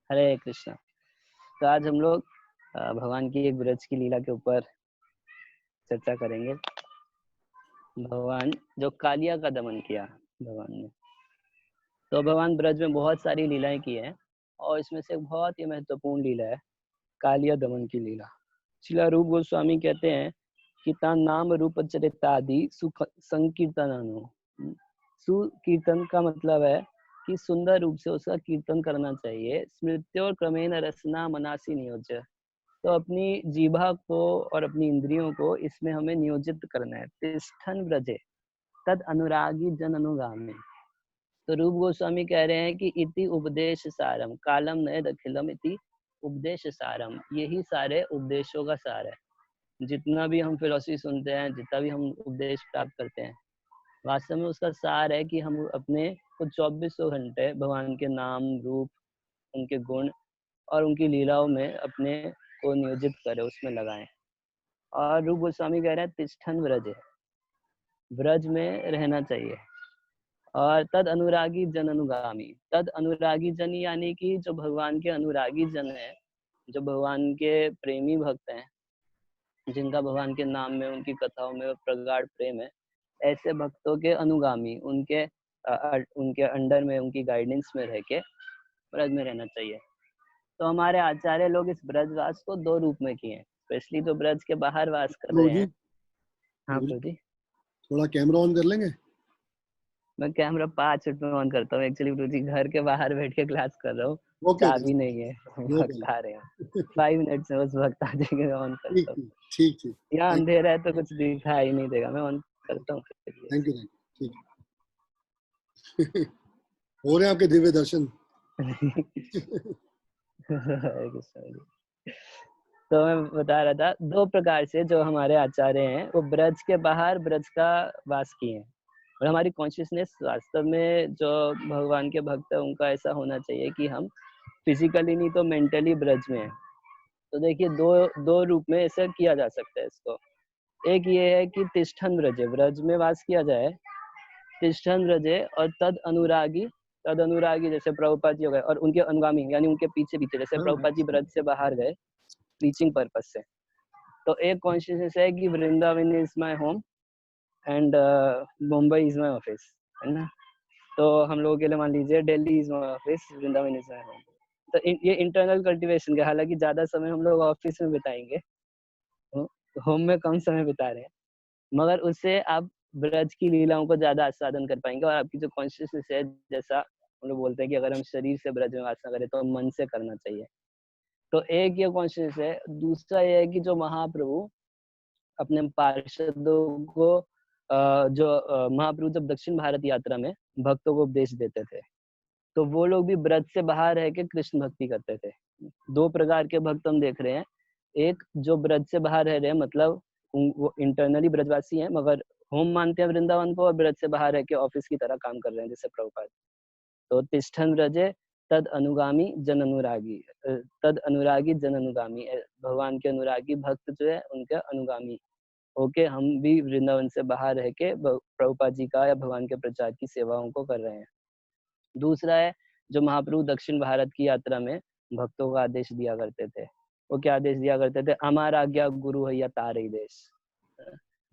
हरे कृष्णा। तो आज हम लोग भगवान की एक ब्रज की लीला के ऊपर चर्चा करेंगे। भगवान जो कालिया का दमन किया भगवान ने, तो भगवान ब्रज में बहुत सारी लीलाएं की हैं और इसमें से एक बहुत ही महत्वपूर्ण लीला है कालिया दमन की लीला। श्रील रूप गोस्वामी कहते हैं कि ता नाम रूप चरितादि सुख संकीर्तनानो। सुकीर्तन का मतलब है कि सुंदर रूप से उसका कीर्तन करना चाहिए। स्मृत्यो क्रमेण रसना मनासी नियोज्य। तो अपनी जीभा को और अपनी इंद्रियों को इसमें हमें नियोजित करना है। तिष्ठन व्रजे तद अनुरागी जन अनुगामी। तो रूप गोस्वामी कह रहे हैं कि इति उपदेश सारम कालम नए दखिलम इति उपदेश सारम। यही सारे उपदेशों का सार है। जितना भी हम फिलोसफी सुनते हैं, जितना भी हम उपदेश प्राप्त करते हैं, वास्तव में उसका सार है कि हम अपने को 2400 घंटे भगवान के नाम रूप, उनके गुण और उनकी लीलाओं में अपने को नियोजित करें, उसमें लगाएं। और रूप गोस्वामी कह रहे हैं तिष्ठन व्रज, ब्रज में रहना चाहिए। और तद अनुरागी जन अनुगामी। तद अनुरागी जन यानी कि जो भगवान के अनुरागी जन है, जो भगवान के प्रेमी भक्त हैं, जिनका भगवान के नाम में, उनकी कथाओं में प्रगाढ़ प्रेम है, ऐसे भक्तों के अनुगामी, उनके अंडर में, उनकी गाइडेंस में रह के ब्रज में रहना चाहिए। तो हमारे आचार्य लोग इस ब्रजवास को 2 रूप में किए हैं। स्पेशली तो ब्रज के बाहर वास कर रहे हैं। हाँ प्रभु जी, थोड़ा कैमरा ऑन कर लेंगे। मैं कैमरा 5 मिनट में ऑन करता हूँ। एक्चुअली प्रभु जी घर के बाहर बैठ के क्लास कर रहा हूँ, चाबी नहीं है, भक्त आ रहे हैं। 5 मिनट से बस भक्त आ जाएंगे, ऑन करता हूँ। ठीक। यहाँ अंधेरा है तो कुछ दिखाई नहीं देगा, मैं ऑन करता हूँ। Thank you. ठीक हो रहे हैं आपके दिव्य दर्शन। तो मैं बता रहा था 2 प्रकार से जो हमारे आचार्य हैं वो ब्रज के बाहर ब्रज का वास किए हैं। और हमारी कॉन्शियसनेस वास्तव में जो भगवान के भक्त है उनका ऐसा होना चाहिए कि हम फिजिकली नहीं तो मेंटली ब्रज में हैं। तो देखिए दो रूप में ऐसा किया जा सकता है इसको। एक ये है कि तिष्ठन ब्रजे, ब्रज में वास किया जाए, तिष्ठन ब्रजे। और तद अनुरागी जैसे प्रभुपाद जी हो गए और उनके अनुगामी यानी उनके पीछे जैसे प्रभुपाद जी ब्रज से बाहर गए टीचिंग पर्पज से। तो एक कॉन्शियसनेस है कि Vrindavan is my home and Mumbai is my office, है ना। तो हम लोगों के लिए मान लीजिए Delhi is my office, Vrindavan is my home. तो ये इंटरनल कल्टीवेशन का, हालांकि ज्यादा समय हम लोग ऑफिस में बिताएंगे, होम में कम समय बिता रहे हैं, मगर उससे आप ब्रज की लीलाओं को ज्यादा आस्वादन कर पाएंगे। और आपकी जो कॉन्शियसनेस है, जैसा हम लोग बोलते हैं कि अगर हम शरीर से ब्रज में वासना करें तो मन से करना चाहिए। तो एक ये कॉन्शियस है। दूसरा ये है कि जो महाप्रभु अपने पार्षदों को महाप्रभु जब दक्षिण भारत यात्रा में भक्तों को उपदेश देते थे, तो वो लोग भी ब्रज से बाहर रह के कृष्ण भक्ति करते थे। 2 प्रकार के भक्त हम देख रहे हैं। एक जो ब्रज से बाहर रह रहे हैं, मतलब वो इंटरनली ब्रजवासी हैं मगर होम मानते हैं वृंदावन को, और ब्रज से बाहर रह के ऑफिस की तरह काम कर रहे हैं जैसे प्रभुपाद। तो तिष्ठन ब्रजे तद अनुगामी जन अनुरागी। तद अनुरागी जन अनुगामी, भगवान के अनुरागी भक्त जो है उनके अनुगामी ओके, हम भी वृंदावन से बाहर रह के प्रभुपाद जी का या भगवान के प्रचार की सेवाओं को कर रहे हैं। दूसरा है जो महाप्रभु दक्षिण भारत की यात्रा में भक्तों को आदेश दिया करते थे। वो क्या आदेश दिया करते थे? हमारा आज्ञा गुरु है या तारे देश।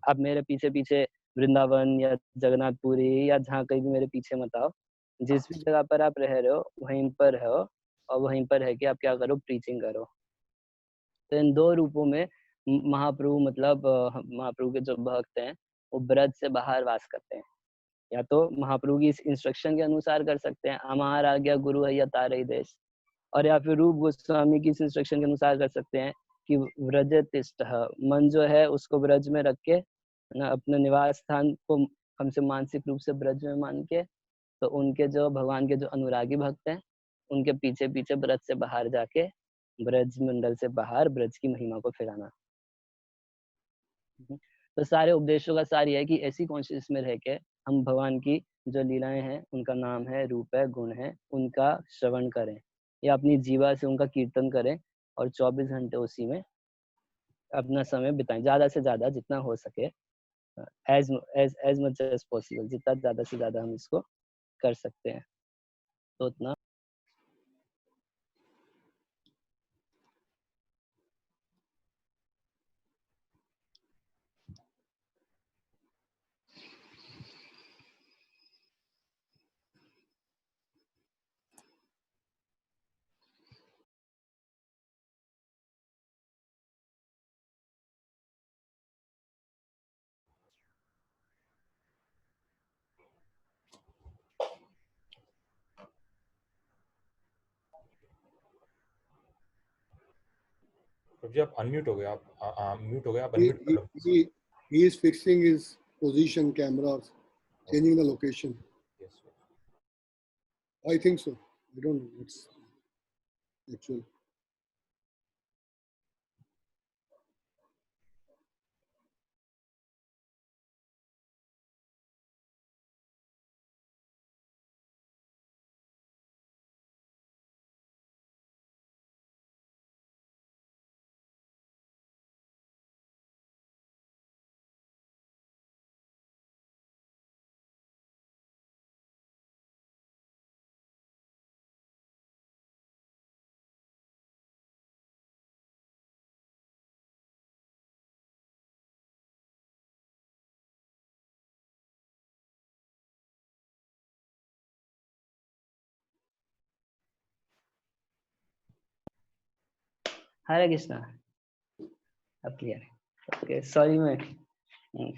आप मेरे पीछे पीछे वृंदावन या जगन्नाथपुरी या जहाँ कहीं भी मेरे पीछे मत आओ, जिस भी जगह पर आप रह रहे हो वहीं पर रहो और वहीं पर रह के आप क्या करो? प्रीचिंग करो। तो इन 2 रूपों में महाप्रभु मतलब महाप्रभु के जो भक्त हैं वो ब्रज से बाहर वास करते हैं। या तो महाप्रभु की इस इंस्ट्रक्शन के अनुसार कर सकते हैं, हमारा आज्ञा गुरु है या तारे देश, और या फिर रूप गोस्वामी की इस इंस्ट्रक्शन के अनुसार कर सकते हैं कि व्रज तिष्ठ, मन जो है उसको ब्रज में रख के ना, अपने निवास स्थान को हमसे मानसिक रूप से ब्रज में मान के, तो उनके जो भगवान के जो अनुरागी भक्त हैं उनके पीछे पीछे ब्रज से बाहर जाके ब्रज मंडल से बाहर ब्रज की महिमा को फैलाना। तो सारे उपदेशों का सार यह है कि ऐसी कॉन्शियस में रह के हम भगवान की जो लीलाएं हैं, उनका नाम है, रूप है, गुण है, उनका श्रवण करें या अपनी जीवा से उनका कीर्तन करें और 24 घंटे उसी में अपना समय बिताएं, ज्यादा से ज्यादा जितना हो सके, एज मच एज पॉसिबल, जितना ज्यादा से ज्यादा हम इसको कर सकते हैं तो उतना। प्रभु जी आप अनम्यूट हो गए, आप म्यूट हो गए, आप He, अनम्यूट कर लो। he is fixing his position camera, changing the location. Yes, sir. I think so. I don't know. It's actual. हरे कृष्णा। अब क्लियर है। ओके, सॉरी मैं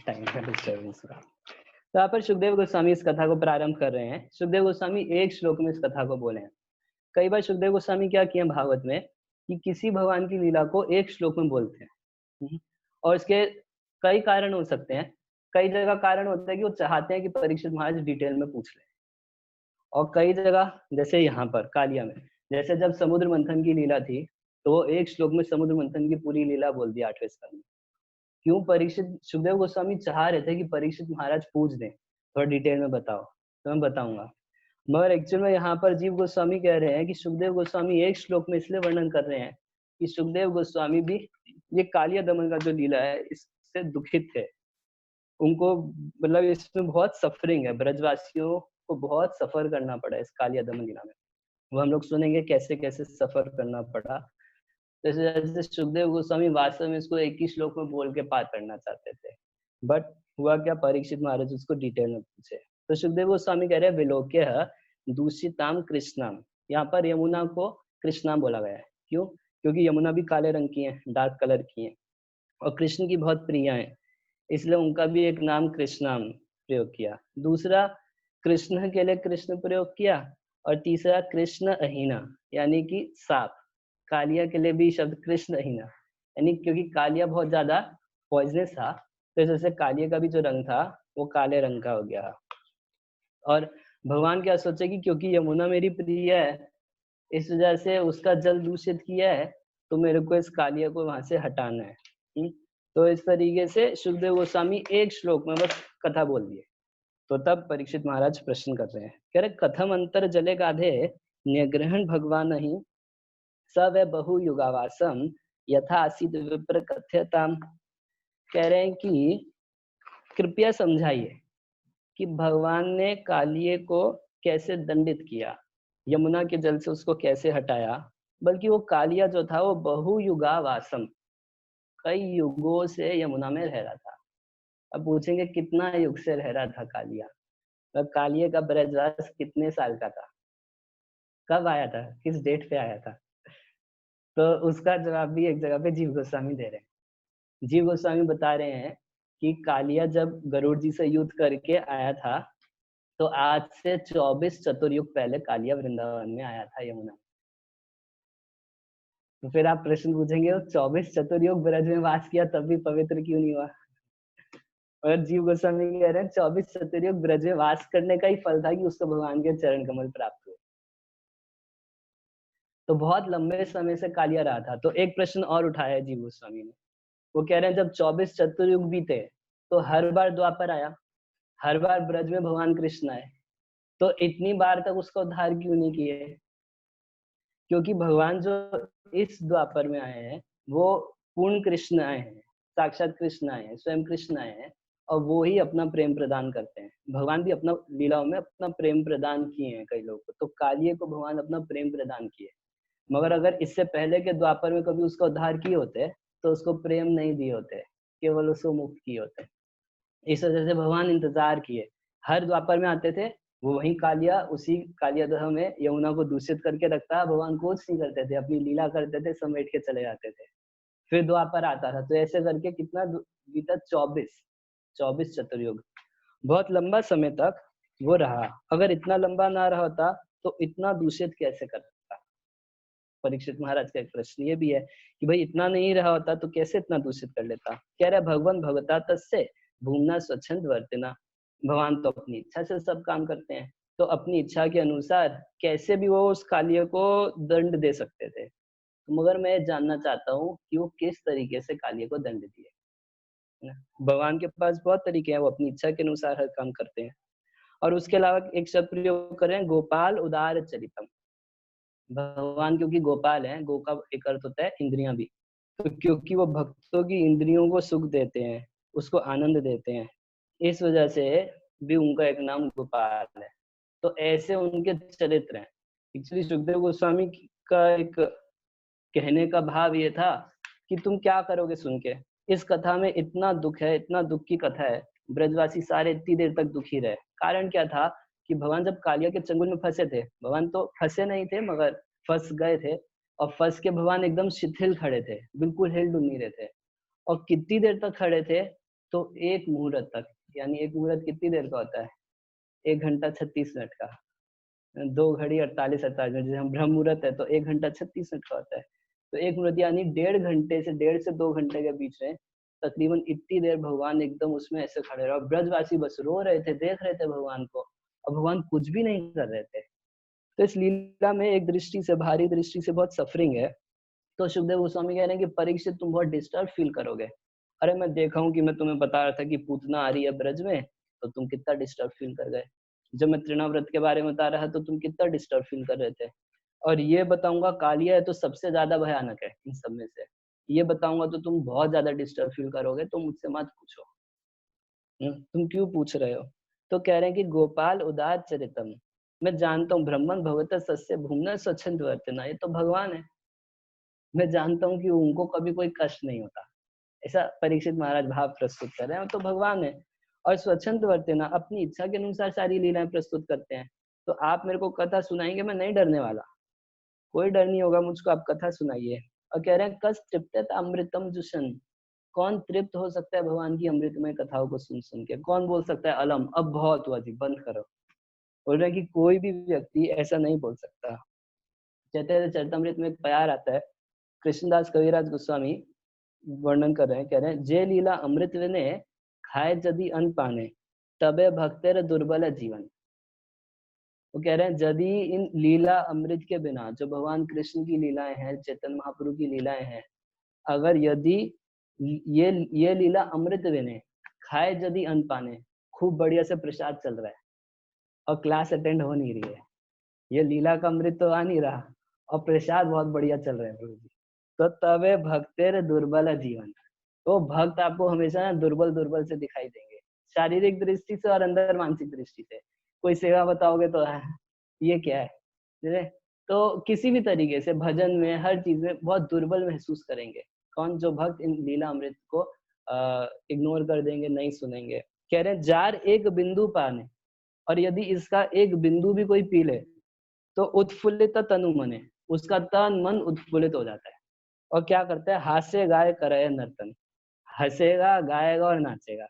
टाइम का डिस्टर्बेंस हुआ। तो यहाँ पर सुखदेव गोस्वामी इस कथा को प्रारंभ कर रहे हैं। सुखदेव गोस्वामी एक श्लोक में इस कथा को बोले हैं। कई बार सुखदेव गोस्वामी क्या किए भागवत में कि किसी भगवान की लीला को एक श्लोक में बोलते हैं, और इसके कई कारण हो सकते हैं। कई जगह कारण होता है कि वो चाहते हैं कि परीक्षित महाराज डिटेल में पूछ लें, और कई जगह जैसे यहाँ पर कालिया में, जैसे जब समुद्र मंथन की लीला थी तो वो एक श्लोक में समुद्र मंथन की पूरी लीला बोल दी 8वें स्कंद में। क्यों? परीक्षित सुखदेव गोस्वामी चाह रहे थे कि परीक्षित महाराज पूछ दें, थोड़ा डिटेल में बताओ, तो मैं बताऊंगा। मगर एक्चुअल में यहाँ पर जीव गोस्वामी कह रहे हैं कि सुखदेव गोस्वामी एक श्लोक में इसलिए वर्णन कर रहे हैं कि सुखदेव गोस्वामी भी ये कालिया दमन का जो लीला है इससे दुखित थे। उनको मतलब इसमें बहुत सफरिंग है, ब्रजवासियों को बहुत सफर करना पड़ा इस कालिया दमन लीला में। वो हम लोग सुनेंगे कैसे कैसे सफर करना पड़ा। जैसे जैसे सुखदेव गोस्वामी वास्तव में इसको एक ही श्लोक में बोल के पार करना चाहते थे, बट हुआ क्या, परीक्षित महाराज उसको डिटेल में पूछे। तो सुखदेव गोस्वामी कह रहे हैं विलोक्य दूषिताम कृष्णाम। यहाँ पर यमुना को कृष्णा बोला गया है। क्यों? क्योंकि यमुना भी काले रंग की है, डार्क कलर की है, और कृष्ण की बहुत प्रिय है, इसलिए उनका भी एक नाम कृष्णाम प्रयोग किया। दूसरा, कृष्ण के लिए कृष्ण प्रयोग किया, और तीसरा कृष्ण अहीना यानी कि सांप। कालिया के लिए भी शब्द कृष्ण अहीना, यानी क्योंकि कालिया बहुत ज्यादा पॉइजनस था, तो जैसे कालिया का भी जो रंग था वो काले रंग का हो गया। और भगवान क्या सोचे कि क्योंकि यमुना मेरी प्रिय है, इस वजह से उसका जल दूषित किया है, तो मेरे को इस कालिया को वहां से हटाना है। तो इस तरीके से सुखदेव गोस्वामी एक श्लोक में बस कथा बोल दिए। तो तब परीक्षित महाराज प्रश्न कर रहे हैं, कह रहे कथम अंतर जले गाधे निग्रहण भगवान ही स वै बहु युगावासम यथा आसीत विप्र कथ्यताम। कह रहे हैं कि कृपया समझाइए कि भगवान ने कालिये को कैसे दंडित किया, यमुना के जल से उसको कैसे हटाया। बल्कि वो कालिया जो था वो बहु युगावासम, कई युगों से यमुना में रह रहा था। अब पूछेंगे कितना युग से रह रहा था कालिया, और कालिये का ब्रजवास कितने साल का था, कब आया था, किस डेट पे आया था। तो उसका जवाब भी एक जगह पे जीव गोस्वामी दे रहे हैं। जीव गोस्वामी बता रहे हैं कि कालिया जब गरुड़ जी से युद्ध करके आया था, तो आज से 24 चतुर्युग पहले कालिया वृंदावन में आया था यमुना। तो फिर आप प्रश्न पूछेंगे 24 चतुर्युग ब्रज में वास किया तब भी पवित्र क्यों नहीं हुआ। और जीव गोस्वामी कह रहे हैं 24 चतुर्युग ब्रज में वास करने का ही फल था कि उसको भगवान के चरण कमल प्राप्त हुए। तो बहुत लंबे समय से कालिया रहा था। तो एक प्रश्न और उठाया जीव गोस्वामी ने, वो कह रहे हैं जब 24 चतुर्युग बीते तो हर बार द्वापर आया, हर बार ब्रज में भगवान कृष्ण आए, तो इतनी बार तक उसका उद्धार क्यों नहीं किए। क्योंकि भगवान जो इस द्वापर में आए हैं वो पूर्ण कृष्ण आए हैं, साक्षात कृष्ण आए हैं, स्वयं कृष्ण आए हैं, और वो ही अपना प्रेम प्रदान करते हैं। भगवान भी अपना लीलाओं में अपना प्रेम प्रदान किए हैं कई लोगों को, तो कालिये को भगवान अपना प्रेम प्रदान किए। मगर अगर इससे पहले के द्वापर में कभी उसका उद्धार किए होते तो उसको प्रेम नहीं दिए होते, केवल उसको मुक्त किए होते। इस वजह से भगवान इंतजार किए, हर द्वापर में आते थे, वो वही कालिया, उसी कालिया दह में यमुना को दूषित करके रखता, भगवान कुछ नहीं करते थे, अपनी लीला करते थे, समेट के चले जाते थे। फिर द्वापर आता था, तो ऐसे करके कितना बीता, 24 चतुर्युग, बहुत लंबा समय तक वो रहा। अगर इतना लंबा ना रहा होता तो इतना दूषित कैसे करता। परीक्षित महाराज का एक प्रश्न ये भी है कि भाई इतना नहीं रहा होता तो कैसे इतना दूषित कर लेता। कह रहा है भगवान भगवता तस्य भूमना स्वच्छंद वर्तना, भगवान तो अपनी इच्छा से सब काम करते हैं, तो अपनी इच्छा के अनुसार कैसे भी वो उस कालिया को दंड दे सकते थे। तो मगर मैं जानना चाहता हूँ कि वो किस तरीके से कालिया को दंड दिए, है ना। भगवान के पास बहुत तरीके हैं, वो अपनी इच्छा के अनुसार हर काम करते हैं। और उसके अलावा एक शब्द प्रयोग करें, गोपाल उदार चरितम। भगवान क्योंकि गोपाल हैं, गो का एक अर्थ होता है इंद्रियां भी, तो क्योंकि वो भक्तों की इंद्रियों को सुख देते हैं, उसको आनंद देते हैं, इस वजह से भी उनका एक नाम गोपाल है। तो ऐसे उनके चरित्र हैं। एक्चुअली सुखदेव गोस्वामी का एक कहने का भाव ये था कि तुम क्या करोगे सुन के, इस कथा में इतना दुख है, इतना दुख की कथा है, ब्रजवासी सारे इतनी देर तक दुखी रहे। कारण क्या था कि भगवान जब कालिया के चंगुल में फंसे थे, भगवान तो फंसे नहीं थे मगर फंस गए थे, और फंस के भगवान एकदम शिथिल खड़े थे, बिल्कुल हिल डुल नहीं रहे थे। और कितनी देर तक खड़े थे, तो एक मुहूर्त तक, यानी एक मुहूर्त कितनी देर का होता है, 1 घंटा 36 मिनट का, 2 घड़ी 48 मिनट, जैसे हम ब्रह्म मुहूर्त है तो 1 घंटा 36 मिनट का होता है। तो एक मुहूर्त यानी 1.5 घंटे से 1.5 से 2 घंटे के बीच में तकरीबन इतनी देर भगवान एकदम उसमें ऐसे खड़े रहे, और ब्रजवासी बस रो रहे थे, देख रहे थे भगवान को, और भगवान कुछ भी नहीं कर रहे थे। तो इस लीला में एक दृष्टि से, भारी दृष्टि से बहुत सफरिंग है। तो सुखदेव गोस्वामी कह रहे हैं कि परीक्षित तुम बहुत डिस्टर्ब फील करोगे। अरे मैं देखा हूँ कि मैं तुम्हें बता रहा था कि पूतना आ रही है ब्रज में, तो तुम कितना डिस्टर्ब फील कर गए। जब मैं तृणाव्रत के बारे में बता रहा तो तुम कितना डिस्टर्ब फील कर रहे थे। और ये बताऊंगा कालिया है तो सबसे ज्यादा भयानक है इन सब में से, ये बताऊंगा तो तुम बहुत ज्यादा डिस्टर्ब फील करोगे, तो मुझसे मत पूछो। तुम क्यों पूछ रहे हो। तो कह रहे हैं कि गोपाल उदार चरितम, मैं जानता हूँ ब्रह्मन भगवत सस्य भूमना स्वच्छंद वर्तना, ये तो भगवान है, मैं जानता हूँ कि उनको कभी कोई कष्ट नहीं होता। ऐसा परीक्षित महाराज भाव प्रस्तुत कर रहे हैं, तो भगवान है। और स्वच्छंद वर्तना, अपनी इच्छा के अनुसार सारी लीलाएं प्रस्तुत करते हैं। तो आप मेरे को कथा सुनाएंगे, मैं नहीं डरने वाला, कोई डर नहीं होगा मुझको, आप कथा सुनाइए। और कह रहे हैं कस तृप्त अमृतम जुशन, कौन तृप्त हो सकता है भगवान की अमृतमय कथाओं को सुन सुन के, कौन बोल सकता है अलम अब बहुत हुआ जी बंद करो। बोल रहे हैं कि कोई भी व्यक्ति ऐसा नहीं बोल सकता। चैतन्य चरितमृत में एक प्यार आता है, कृष्णदास कविराज गोस्वामी वर्णन कर रहे हैं, कह रहे हैं जे लीला अमृत विने खाए यदि अन्न पाने, तबे भक्तेर दुर्बल जीवन। वो कह रहे हैं यदि इन लीला अमृत के बिना, जो भगवान कृष्ण की लीलाएं हैं, चैतन्य महाप्रभु की लीलाएं हैं, अगर यदि ये लीला अमृत विने खाए यदि अन्न पाने, खूब बढ़िया से प्रसाद चल रहा है और क्लास अटेंड हो नहीं रही है, ये लीला का अमृत तो आ नहीं रहा और प्रसाद बहुत बढ़िया चल रहे हैं प्रभु जी, तो तबे भक्तेर दुर्बल जीवन, तो भक्त आपको हमेशा ना दुर्बल दुर्बल से दिखाई देंगे, शारीरिक दृष्टि से और अंदर मानसिक दृष्टि से। कोई सेवा बताओगे तो ये क्या है, तो किसी भी तरीके से भजन में, हर चीज में बहुत दुर्बल महसूस करेंगे। कौन, जो भक्त इन लीला अमृत को इग्नोर कर देंगे, नहीं सुनेंगे। कह रहे हैं जार एक बिंदु पाने, और यदि इसका एक बिंदु भी कोई पी ले तो उत्फुल्लित तनु मने, उसका तन मन उत्फुल्लित हो जाता है। और क्या करता है, हास्य गाय करे नर्तन, हंसेगा, गाएगा और नाचेगा,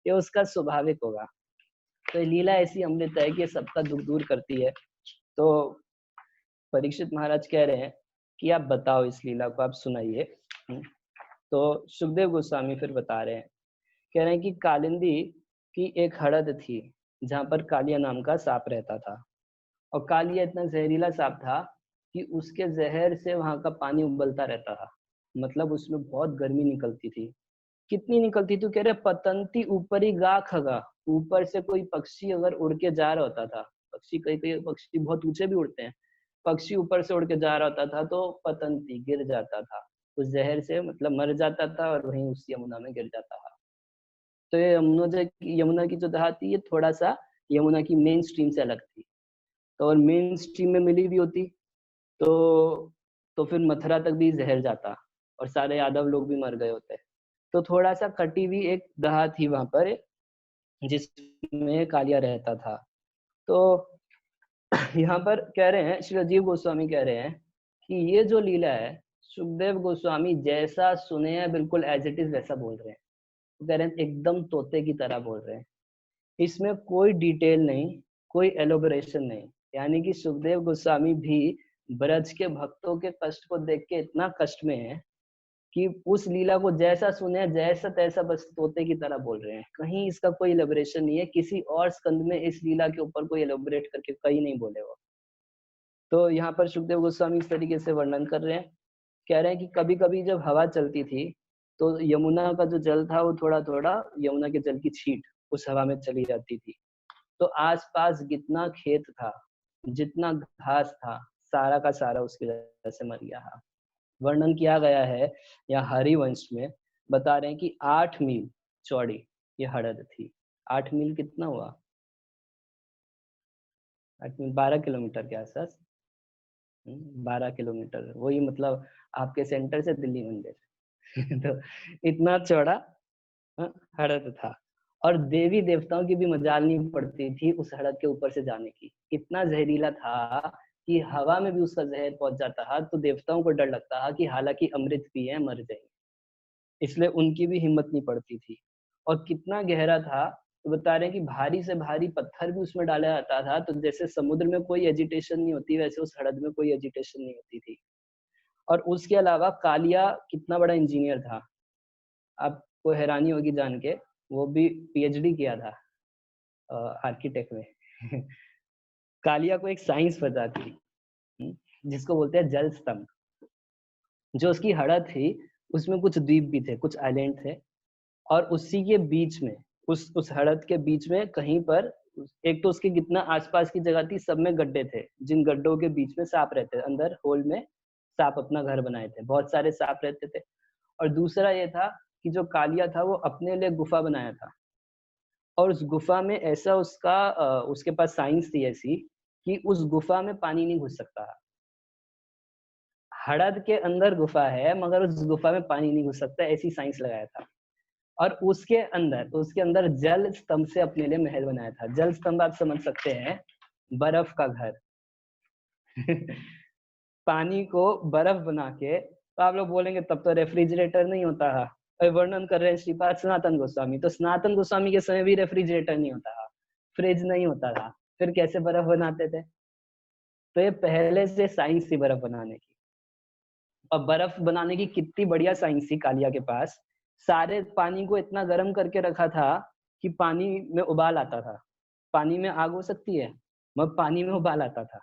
ये उसका स्वाभाविक होगा। तो लीला ऐसी अमृत है कि सबका दुख दूर करती है। तो परीक्षित महाराज कह रहे हैं कि आप बताओ इस लीला को, आप सुनाइए। तो सुखदेव गोस्वामी फिर बता रहे हैं, कह रहे हैं कि कालिंदी की एक हड़द थी जहाँ पर कालिया नाम का सांप रहता था, और कालिया इतना जहरीला सांप था कि उसके जहर से वहां का पानी उबलता रहता था, मतलब उसमें बहुत गर्मी निकलती थी। कितनी निकलती थी, कह रहे पतंती ऊपरी गा खगा, ऊपर से कोई पक्षी अगर उड़ के जा रहा होता था, पक्षी कई कई पक्षी बहुत ऊंचे भी उड़ते हैं, पक्षी ऊपर से उड़ के जा रहा होता था तो पतंती गिर जाता था उस जहर से, मतलब मर जाता था और वहीं उस यमुना में गिर जाता था। तो ये यमुना की जो दहा थी, ये थोड़ा सा यमुना की मेन स्ट्रीम से अलग थी, तो और मेन स्ट्रीम में मिली भी होती तो फिर मथुरा तक भी जहर जाता और सारे यादव लोग भी मर गए होते। तो थोड़ा सा कटी हुई एक दहा थी वहां पर जिसमें कालिया रहता था। तो यहाँ पर कह रहे हैं, श्री राजीव गोस्वामी कह रहे हैं कि ये जो लीला है, सुखदेव गोस्वामी जैसा सुने हैं बिल्कुल एज इट इज वैसा बोल रहे हैं। तो कह रहे हैं एकदम तोते की तरह बोल रहे हैं, इसमें कोई डिटेल नहीं, कोई एलोबरेशन नहीं, यानी कि सुखदेव गोस्वामी भी ब्रज के भक्तों के कष्ट को देख के इतना कष्ट में है कि उस लीला को जैसा सुने जैसा तैसा बस तोते की तरह बोल रहे हैं। कहीं इसका कोई एलेबोरेशन नहीं है, किसी और स्कंद में इस लीला के ऊपर कोई एलेबोरेट करके कहीं नहीं बोले वो। तो यहाँ पर सुखदेव गोस्वामी इस तरीके से वर्णन कर रहे हैं, कह रहे हैं कि कभी-कभी जब हवा चलती थी, तो यमुना का जो जल था वो थोड़ा-थोड़ा यमुना के जल की छींट उस हवा में चली जाती थी। तो आस-पास जितना खेत था, जितना घास था, सारा का सारा उसकी वजह से मर गया। वर्णन किया गया है या हरिवंश में बता रहे हैं कि 8 मील चौड़ी ये हड़द थी। 8 मील कितना हुआ? 8 मील 12 किलोमीटर के आसपास। 12 किलोमीटर वही मतलब आपके सेंटर से दिल्ली मंदिर। तो इतना चौड़ा हड़द था और देवी देवताओं की भी मजाल नहीं पड़ती थी उस हड़द के ऊपर से जाने की। इतना जहरीला था कि हवा में भी उसका जहर पहुंच जाता था, तो देवताओं को डर लगता था कि हालांकि अमृत पिए मर जाएंगे, इसलिए उनकी भी हिम्मत नहीं पड़ती थी। और कितना गहरा था, तो बता रहे हैं कि भारी से भारी पत्थर भी उसमें डाला जाता था, तो जैसे समुद्र में कोई एजिटेशन नहीं होती वैसे उस हड़द में कोई एजिटेशन नहीं होती थी। और उसके अलावा कालिया कितना बड़ा इंजीनियर था, आपको हैरानी होगी जान के, वो भी पीएचडी किया था आर्किटेक्ट में। कालिया को एक साइंस पता थी, जिसको बोलते हैं जल स्तंभ। जो उसकी हड़द थी उसमें कुछ द्वीप भी थे, कुछ आइलैंड थे, और उसी के बीच में उस हड़द के बीच में कहीं पर एक तो उसके कितना आसपास की जगह थी, सब में गड्ढे थे, जिन गड्ढों के बीच में सांप रहते थे, अंदर होल में सांप अपना घर बनाए थे, बहुत सारे सांप रहते थे। और दूसरा ये था कि जो कालिया था वो अपने लिए गुफा बनाया था, और उस गुफा में ऐसा उसके पास साइंस थी ऐसी कि उस गुफा में पानी नहीं घुस सकता। हड़द के अंदर गुफा है मगर उस गुफा में पानी नहीं घुस सकता, ऐसी साइंस लगाया था। और उसके अंदर जल स्तंभ से अपने लिए महल बनाया था। जल स्तंभ आप समझ सकते हैं, बर्फ का घर। पानी को बर्फ बना के, तो आप लोग बोलेंगे तब तो रेफ्रिजरेटर नहीं होता है। और वर्णन कर रहे हैं श्रीपाद सनातन गोस्वामी, तो सनातन गोस्वामी के समय भी रेफ्रिजरेटर नहीं होता था, फ्रिज नहीं होता था, फिर कैसे बर्फ बनाते थे? तो ये पहले से साइंस थी बर्फ बनाने की। और बर्फ बनाने की कितनी बढ़िया साइंस थी कालिया के पास। सारे पानी को इतना गर्म करके रखा था कि पानी में उबाल आता था। पानी में आग हो सकती है, मगर पानी में उबाल आता था।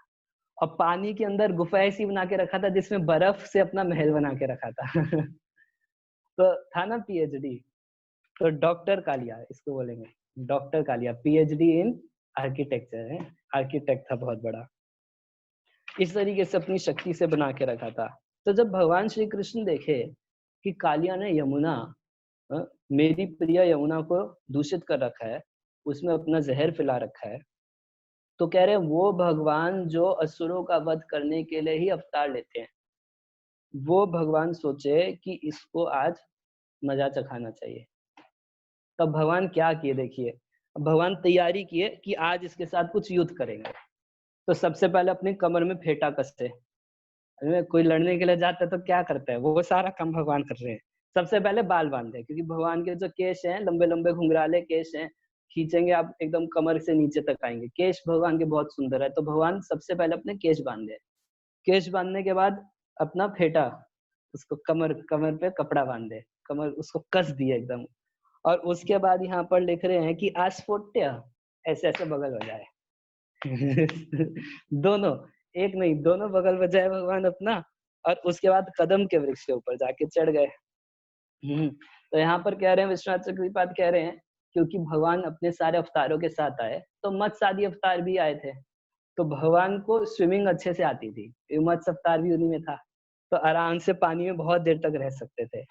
और पानी के अंदर गुफा ऐसी बना के रखा था जिसमें बर्फ से अपना महल बना के रखा था। तो था ना पीएचडी, तो डॉक्टर कालिया इसको बोलेंगे, doctor Kalia PhD in architecture है, आर्किटेक्ट था बहुत बड़ा। इस तरीके से अपनी शक्ति से बना के रखा था। तो जब भगवान श्री कृष्ण देखे कि कालिया ने यमुना, मेरी प्रिय यमुना को दूषित कर रखा है, उसमें अपना जहर फैला रखा है, तो कह रहे हैं वो भगवान जो असुरों का वध करने के लिए ही अवतार लेते हैं, वो भगवान सोचे कि इसको आज मजा चखाना चाहिए। तब भगवान क्या किए देखिए, भगवान तैयारी किए कि आज इसके साथ कुछ युद्ध करेंगे। तो सबसे पहले अपनी कमर में फेंटा कसते। कोई लड़ने के लिए जाता है तो क्या करता है, वो सारा काम भगवान कर रहे हैं। सबसे पहले बाल बांधे, क्योंकि भगवान के जो केश हैं लंबे लंबे घुंघराले केश हैं, खींचेंगे आप एकदम कमर से नीचे तक आएंगे। केश भगवान के बहुत सुंदर है, तो भगवान सबसे पहले अपने केश बांधे। केश बांधने के बाद अपना फेंटा, उसको कमर कमर पे कपड़ा बांधे, कमर उसको कस दिए एकदम। और उसके बाद यहाँ पर लिख रहे हैं कि आस्फोट्य, ऐसे ऐसे बगल बजाए। दोनों, एक नहीं दोनों बगल बजाए भगवान अपना, और उसके बाद कदम के वृक्ष के ऊपर जाके चढ़ गए। तो यहाँ पर कह रहे हैं विश्वनाथ चक्रपात कह रहे हैं, क्योंकि भगवान अपने सारे अवतारों के साथ आए, तो मत्स्य आदि अवतार भी आए थे, तो भगवान को स्विमिंग अच्छे से आती थी, मत्स्य अवतार भी उन्हीं में था, तो आराम से पानी में बहुत देर तक रह सकते थे।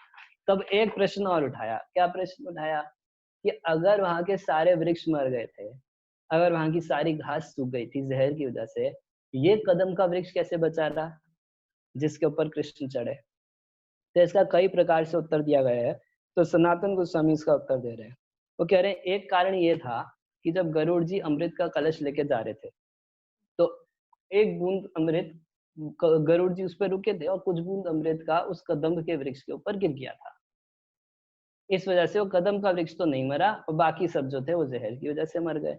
तब एक प्रश्न और उठाया, क्या प्रश्न उठाया कि अगर वहां के सारे वृक्ष मर गए थे, अगर वहां की सारी घास सूख गई थी जहर की वजह से, ये कदम का वृक्ष कैसे बचा रहा जिसके ऊपर कृष्ण चढ़े? तो इसका कई प्रकार से उत्तर दिया गया है। तो सनातन गोस्वामी इसका उत्तर दे रहे हैं। वो कह रहे हैं एक कारण ये था कि जब गरुड़ जी अमृत का कलश लेके जा रहे थे, तो एक बूंद अमृत गरुड़ जी उस पर रुके थे और कुछ बूंद अमृत का उस कदम्ब के वृक्ष के ऊपर गिर गया था। इस वजह से वो कदम का वृक्ष तो नहीं मरा और बाकी सब जो थे वो जहर की वजह से मर गए।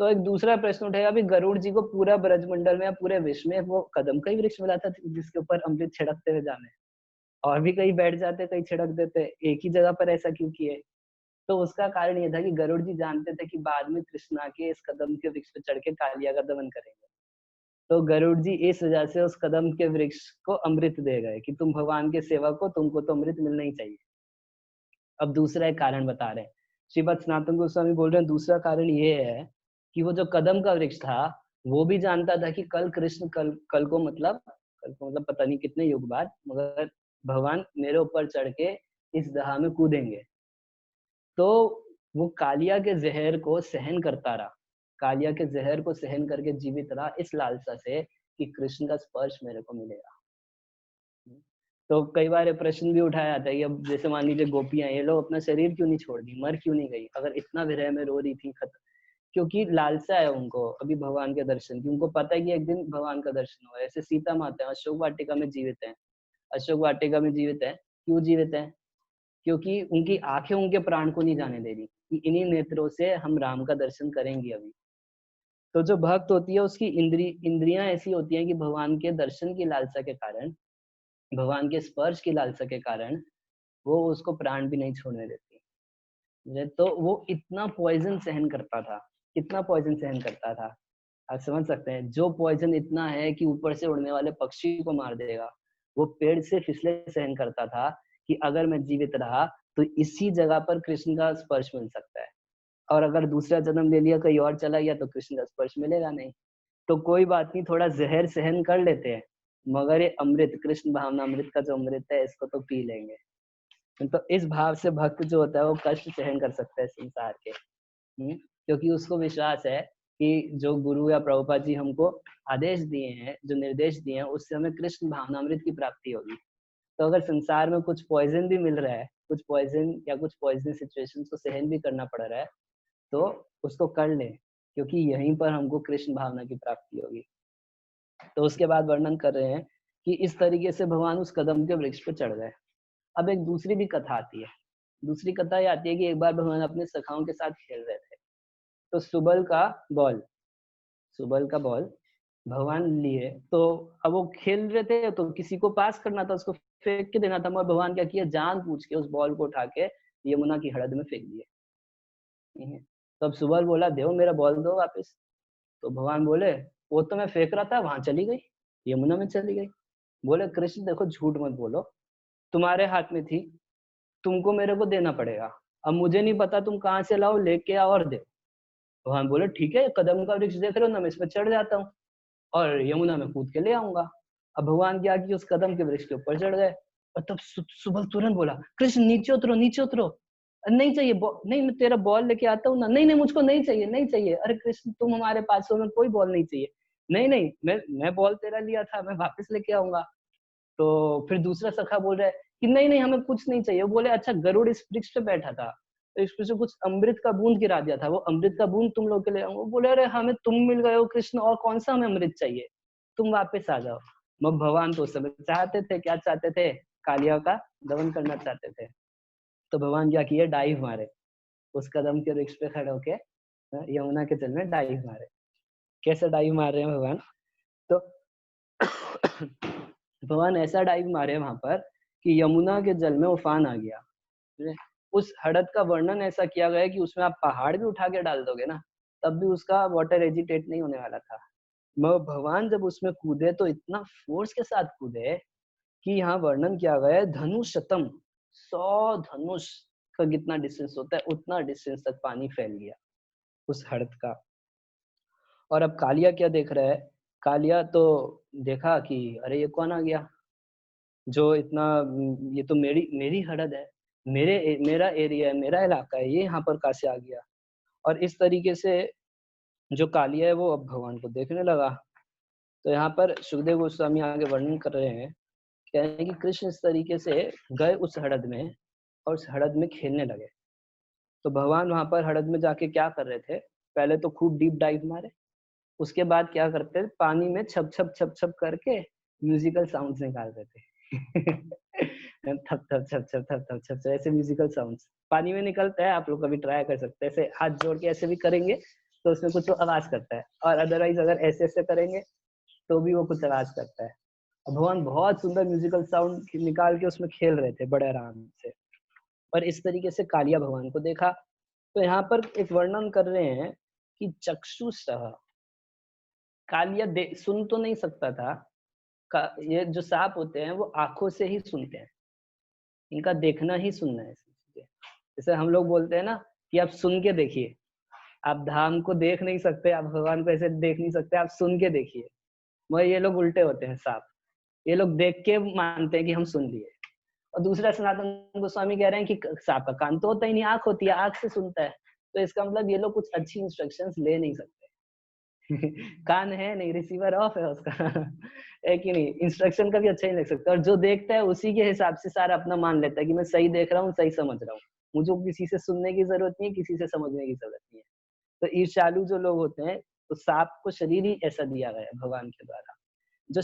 तो एक दूसरा प्रश्न उठेगा, अभी गरुड़ जी को पूरा ब्रजमंडल में या पूरे विश्व में वो कदम का ही वृक्ष मिला था जिसके ऊपर अमृत छिड़कते हुए जाने, और भी कहीं बैठ जाते, कहीं छिड़क देते, एक ही जगह पर ऐसा क्यों किए? तो उसका कारण ये था कि गरुड़ जी जानते थे कि बाद में कृष्ण आके इस कदम के वृक्ष पे चढ़ के कालिया का दमन करेंगे। तो गरुड़ जी इस वजह से उस कदम के वृक्ष को अमृत दे गए कि तुम भगवान के सेवक हो, तुमको तो अमृत मिलना ही चाहिए। अब दूसरा एक कारण बता रहे हैं, श्रीपद सनातन गोस्वामी बोल रहे हैं दूसरा कारण ये है कि वो जो कदम का वृक्ष था, वो भी जानता था कि कल कृष्ण कल को मतलब पता नहीं कितने युग बाद, मगर भगवान मेरे ऊपर चढ़ के इस दहा में कूदेंगे। तो वो कालिया के जहर को सहन करता रहा, कालिया के जहर को सहन करके जीवित रहा इस लालसा से कि कृष्ण का स्पर्श मेरे को मिलेगा। तो कई बार ये प्रश्न भी उठाया जाता है कि अब जैसे मान लीजिए गोपियां, ये लोग अपना शरीर क्यों नहीं छोड़ दी, मर क्यों नहीं गई, अगर इतना विरह में रो रही थी क्योंकि लालसा है उनको अभी भगवान के दर्शन की, उनको पता है कि एक दिन भगवान का दर्शन होगा। ऐसे सीता माता अशोक वाटिका में जीवित है, अशोक वाटिका में जीवित है, क्यों जीवित है? क्योंकि उनकी आंखें उनके प्राण को नहीं जाने दे रही कि इन्हीं नेत्रों से हम राम का दर्शन करेंगे अभी। तो जो भक्त होती है उसकी इंद्रियां ऐसी होती हैं कि भगवान के दर्शन की लालसा के कारण, भगवान के स्पर्श की लालसा के कारण वो उसको प्राण भी नहीं छोड़ने देती। तो वो इतना पॉइजन सहन करता था, कितना पॉइजन सहन करता था, आप समझ सकते हैं। जो पॉइजन इतना है कि ऊपर से उड़ने वाले पक्षी को मार देगा, वो पेड़ से फिसले सहन करता था कि अगर मैं जीवित रहा तो इसी जगह पर कृष्ण का स्पर्श मिल सकता है, और अगर दूसरा जन्म ले लिया कहीं और चला गया तो कृष्ण का स्पर्श मिलेगा नहीं। तो कोई बात नहीं, थोड़ा जहर सहन कर लेते हैं, मगर ये अमृत, कृष्ण भावना अमृत का जो अमृत है, इसको तो पी लेंगे। तो इस भाव से भक्त जो होता है वो कष्ट सहन कर सकता है संसार के, क्योंकि उसको विश्वास है कि जो गुरु या प्रभुपाद जी हमको आदेश दिए हैं, जो निर्देश दिए हैं, उससे हमें कृष्ण भावनामृत की प्राप्ति होगी। तो अगर संसार में कुछ पॉइजन भी मिल रहा है, कुछ पॉइजन या कुछ पॉइजन सिचुएशंस को सहन भी करना पड़ रहा है, तो उसको कर ले, क्योंकि यहीं पर हमको कृष्ण भावना की प्राप्ति होगी। तो उसके बाद वर्णन कर रहे हैं कि इस तरीके से भगवान उस कदम के वृक्ष पर चढ़ गए। अब एक दूसरी भी कथा आती है, दूसरी कथा ये आती है कि एक बार भगवान अपने सखाओं के साथ खेल रहे थे, तो सुबल का बॉल भगवान लिए, तो अब वो खेल रहे थे तो किसी को पास करना था, उसको फेंक के देना था, मगर भगवान क्या किया, जान पूछ के उस बॉल को उठा के यमुना की हड़द में फेंक दिए। तब सुबल बोला, दो मेरा बॉल दो वापस। तो भगवान बोले, वो तो मैं फेंक रहा था, वहां चली गई, यमुना में चली गई। बोले, कृष्ण देखो झूठ मत बोलो, तुम्हारे हाथ में थी, तुमको मेरे को देना पड़ेगा, अब मुझे नहीं पता तुम कहाँ से लाओ, लेके आओ और दे। भगवान बोले, ठीक है, कदम का वृक्ष देख रहे हो ना, मैं इस पर चढ़ जाता हूँ और यमुना में कूद के ले आऊंगा। अब भगवान क्या कि उस कदम के वृक्ष के ऊपर चढ़ गए, और तब सुबल तुरंत बोला, कृष्ण नीचे उतरो, नीचे उतरो, नहीं चाहिए, नहीं मैं तेरा बॉल लेके आता हूँ ना, नहीं नहीं मुझको नहीं चाहिए, नहीं चाहिए, अरे कृष्ण तुम हमारे पास हो, में कोई बॉल नहीं चाहिए, नहीं नहीं मैं बॉल तेरा लिया था, मैं वापस लेके आऊंगा। तो फिर दूसरा सखा बोल रहा है कि नहीं नहीं हमें कुछ नहीं चाहिए। वो बोले, अच्छा गरुड़ इस वृक्ष पे बैठा था, तो इस पे से कुछ अमृत का बूंद गिरा दिया था, वो अमृत का बूंद तुम लोग के लिए आऊंगा। वो बोले, अरे हमें तुम मिल गए हो कृष्ण, और कौन सा हमें अमृत चाहिए, तुम वापस आ जाओ। मगर भगवान तो उस समय चाहते थे, क्या चाहते थे, कालिया का दमन करना चाहते थे। तो भगवान क्या किए, डाइव मारे, उस कदम के वृक्ष पे खड़े होके यमुना के जल में डाइव मारे। कैसे डाइव मार रहे हैं भगवान, तो भगवान ऐसा डाइव मारे वहां पर कि यमुना के जल में उफान आ गया। उस हड़द का वर्णन ऐसा किया गया है कि उसमें आप पहाड़ भी उठा के डाल दोगे ना, तब भी उसका वाटर एजिटेट नहीं होने वाला था। मगर भगवान जब उसमें कूदे तो इतना फोर्स के साथ कूदे कि यहाँ वर्णन किया गया है, धनुषतम, 100 धनुष का कितना डिस्टेंस होता है, उतना डिस्टेंस तक पानी फैल गया उस हड़द का। और अब कालिया क्या देख रहा है, कालिया तो देखा कि अरे ये कौन आ गया, जो इतना, ये तो मेरी हड़द है, मेरा एरिया है, मेरा इलाका है, ये यहाँ पर कहाँ से आ गया। और इस तरीके से जो कालिया है वो अब भगवान को देखने लगा। तो यहाँ पर सुखदेव गोस्वामी आगे वर्णन कर रहे हैं, कह रहे हैं कि कृष्ण इस तरीके से गए उस हड़द में और उस हड़द में खेलने लगे। तो भगवान वहां पर हड़द में जाके क्या कर रहे थे, पहले तो खूब डीप डाइव मारे, उसके बाद क्या करते थे, पानी में छप छप छप छप करके म्यूजिकल साउंड्स निकाल रहे थे। थप थप छप छप थप थप छप छप, ऐसे म्यूजिकल साउंड्स पानी में निकलता है, आप लोग कभी ट्राई कर सकते हैं, ऐसे हाथ जोड़ के ऐसे भी करेंगे तो उसमें कुछ वो आवाज करता है, और अदरवाइज अगर ऐसे ऐसे करेंगे तो भी वो कुछ आवाज करता है। और भगवान बहुत सुंदर म्यूजिकल साउंड निकाल के उसमें खेल रहे थे बड़े आराम से। और इस तरीके से कालिया भगवान को देखा। तो यहाँ पर एक वर्णन कर रहे हैं कि चक्षुषः, कालिया सुन तो नहीं सकता था। ये जो सांप होते हैं वो आंखों से ही सुनते हैं, इनका देखना ही सुनना है। जैसे हम लोग बोलते हैं ना कि आप सुन के देखिए, आप धाम को देख नहीं सकते, आप भगवान को ऐसे देख नहीं सकते, आप सुन के देखिए। मगर ये लोग उल्टे होते हैं सांप, ये लोग देख के मानते हैं कि हम सुन लिए। और दूसरा सनातन गोस्वामी कह रहे हैं कि सांप का कान तो होता ही नहीं, आंख होती है, आंख से सुनता है। तो इसका मतलब ये लोग कुछ अच्छी इंस्ट्रक्शंस ले नहीं सकते। कान है नहीं, रिसीवर ऑफ है उसका। है कि नहीं, इंस्ट्रक्शन का भी अच्छा ही ले सकते। और जो देखता है उसी के हिसाब से सारा अपना मान लेता है कि मैं सही देख रहा हूँ, सही समझ रहा हूँ, मुझे किसी से सुनने की जरूरत नहीं है, किसी से समझने की जरूरत नहीं है। तो ईर्ष्यालु जो लोग होते हैं, तो सांप को शरीर ही ऐसा दिया गया है भगवान के द्वारा, जो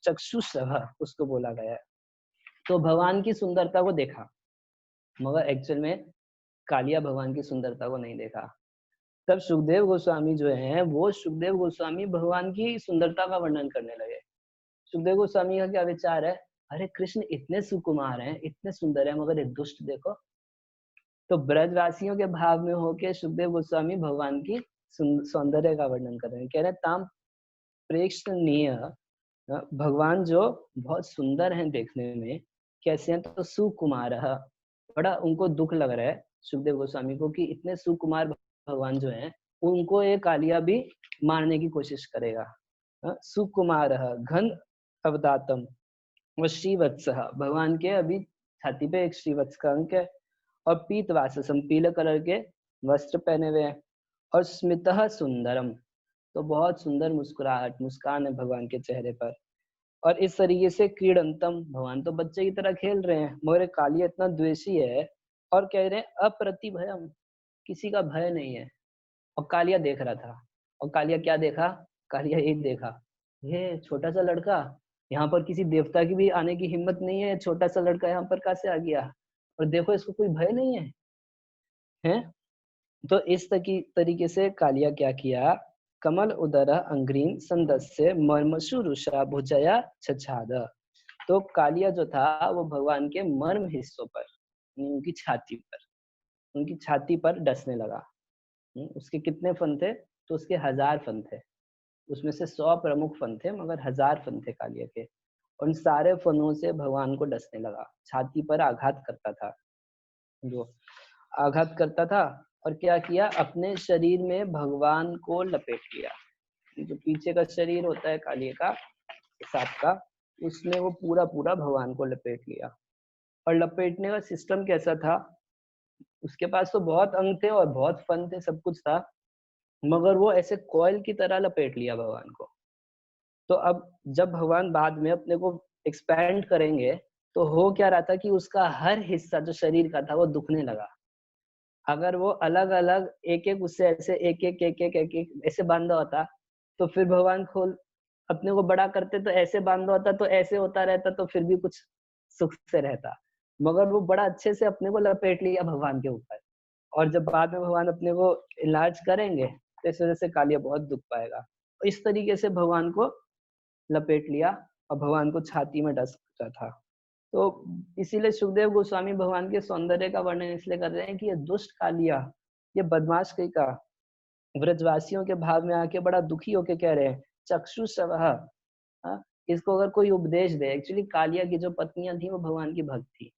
चक्षुष उसको बोला गया है। तो भगवान की सुंदरता को देखा, मगर एक्चुअल में कालिया भगवान की सुंदरता को नहीं देखा। तब सुखदेव गोस्वामी जो हैं, वो सुखदेव गोस्वामी भगवान की सुंदरता का वर्णन करने लगे। सुखदेव गोस्वामी का क्या विचार है, अरे कृष्ण इतने सुकुमार हैं, इतने सुंदर हैं, मगर एक दुष्ट देखो। तो ब्रजवासियों के भाव में होके सुखदेव गोस्वामी भगवान की सौंदर्य का वर्णन कर रहे हैं। कह रहे हैं ताम प्रेक्षणीय, भगवान जो बहुत सुंदर हैं देखने में, कैसे हैं, तो सुकुमार, बड़ा उनको दुख लग रहा है सुखदेव गोस्वामी को कि इतने सुकुमार भगवान जो हैं, उनको ये कालिया भी मारने की कोशिश करेगा। सुकुमार घन अवदातम व श्रीवत्स, भगवान के अभी छाती पे एक श्रीवत्स का अंक है, और पीतवाससम, पीले कलर के वस्त्र पहने हुए हैं, और स्मितः सुंदरम, तो बहुत सुंदर मुस्कुराहट, मुस्कान है भगवान के चेहरे पर। और इस तरीके से क्रीडंतम, भगवान तो बच्चे की तरह खेल रहे हैं, मगर कालिया इतना द्वेषी है, और कह रहे हैं अप्रतिभयम, किसी का भय नहीं है। और कालिया देख रहा था, और कालिया क्या देखा, कालिया एक देखा, ये छोटा सा लड़का, यहाँ पर किसी देवता की भी आने की हिम्मत नहीं है, छोटा सा लड़का यहाँ पर कैसे आ गया, और देखो इसको कोई भय नहीं है, हैं? तो इस तरीके से कालिया क्या किया, कमल उदर अंग्रीन संदस्य मर्मशुरुषा भुजया छछाद। तो कालिया जो था वो भगवान के मर्म हिस्सों पर, उनकी छाती पर डसने लगा। उसके कितने फन थे, तो उसके 1000 फन थे, उसमें से 100 प्रमुख फन थे, मगर 1000 फन थे कालिया के। उन सारे फनों से भगवान को डसने लगा, छाती पर आघात करता था, जो आघात करता था। और क्या किया, अपने शरीर में भगवान को लपेट लिया। जो पीछे का शरीर होता है कालिया का, सांप का, उसने वो पूरा पूरा भगवान को लपेट लिया। और लपेटने का सिस्टम कैसा था, उसके पास तो बहुत अंग थे और बहुत फन थे, सब कुछ था, मगर वो ऐसे कॉइल की तरह लपेट लिया भगवान को। तो अब जब भगवान बाद में अपने को एक्सपैंड करेंगे, तो हो क्या रहा था कि उसका हर हिस्सा जो शरीर का था वो दुखने लगा। अगर वो अलग अलग एक एक उससे ऐसे एक एक ऐसे बांधा होता, तो फिर भगवान खोल अपने को बड़ा करते, तो ऐसे बांधा होता तो ऐसे होता रहता, तो फिर भी कुछ सुख से रहता। मगर वो बड़ा अच्छे से अपने को लपेट लिया भगवान के ऊपर, और जब बाद में भगवान अपने को इलाज करेंगे, तो इस वजह से कालिया बहुत दुख पाएगा। तो इस तरीके से भगवान को लपेट लिया, और भगवान को छाती में डस रहा था। तो इसीलिए सुखदेव गोस्वामी भगवान के सौंदर्य का वर्णन इसलिए कर रहे हैं कि ये दुष्ट कालिया, ये बदमाश कहीं का ब्रजवासियों के भाव में आके बड़ा दुखी होके कह रहे हैं चक्षुषवः। इसको अगर कोई उपदेश दे, एक्चुअली कालिया की जो पत्नियां थी वो भगवान की भक्त थी,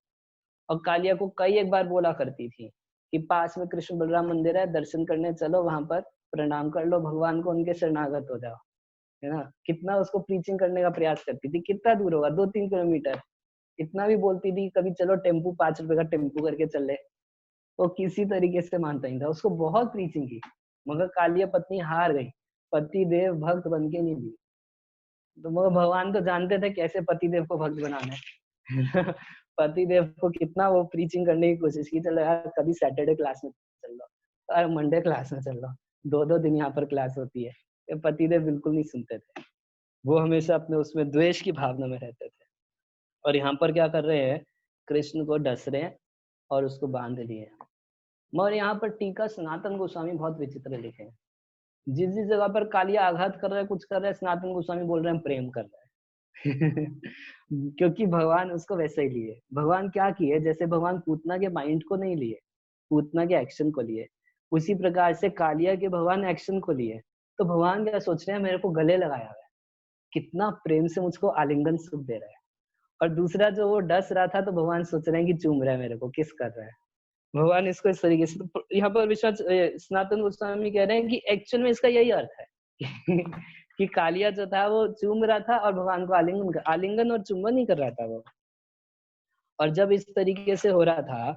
और कालिया को कई एक बार बोला करती थी कि पास में कृष्ण बलराम मंदिर है, दर्शन करने चलो, वहां पर प्रणाम कर लो भगवान को, उनके शरणागत हो जाओ, है ना। कितना उसको प्रीचिंग करने का प्रयास करती थी, कितना दूर होगा, 2-3 किलोमीटर, इतना भी बोलती थी, कभी चलो टेम्पू 5 रुपए का टेम्पू करके चल ले, वो किसी तरीके से मानता नहीं था। उसको बहुत प्रीचिंग की, मगर कालिया पत्नी हार गई, पति देव भक्त बन के नहीं दी। तो मगर भगवान तो जानते थे कैसे पति देव को भक्त बनाना है। पति देव को कितना वो प्रीचिंग करने की कोशिश की, चलो यार कभी सैटरडे क्लास में चल लो, यार मंडे क्लास में चल लो, 2-2 दिन यहाँ पर क्लास होती है। पति देव बिल्कुल नहीं सुनते थे, वो हमेशा अपने उसमें द्वेष की भावना में रहते थे। और यहाँ पर क्या कर रहे हैं, कृष्ण को डस रहे हैं और उसको बांध दिए। मगर यहाँ पर टीका सनातन गोस्वामी बहुत विचित्र लिखे हैं। जिस जिस जगह पर कालिया आघात कर रहा है, कुछ कर रहा है, सनातन गोस्वामी बोल रहे हैं प्रेम कर रहा है। क्योंकि भगवान उसको वैसे ही लिए। भगवान क्या किए, जैसे भगवान पूतना के माइंड को नहीं लिए, पूतना के एक्शन को लिए, उसी प्रकार से कालिया के भगवान एक्शन को लिए। तो भगवान क्या सोच रहे हैं, मेरे को गले लगाया हुआ है, कितना प्रेम से मुझको आलिंगन सुख दे रहा है। और दूसरा जो वो डस रहा था, तो भगवान सोच रहे हैं कि चूम रहा है मेरे को, किस कर रहा है। भगवान इसको इस तरीके से, तो यहाँ पर विश्वास सनातन गोस्वामी कह रहे हैं कि एक्चुअल में इसका यही अर्थ है कि कालिया जो था वो चूम रहा था और भगवान को आलिंगन और चुंबन ही कर रहा था वो। और जब इस तरीके से हो रहा था,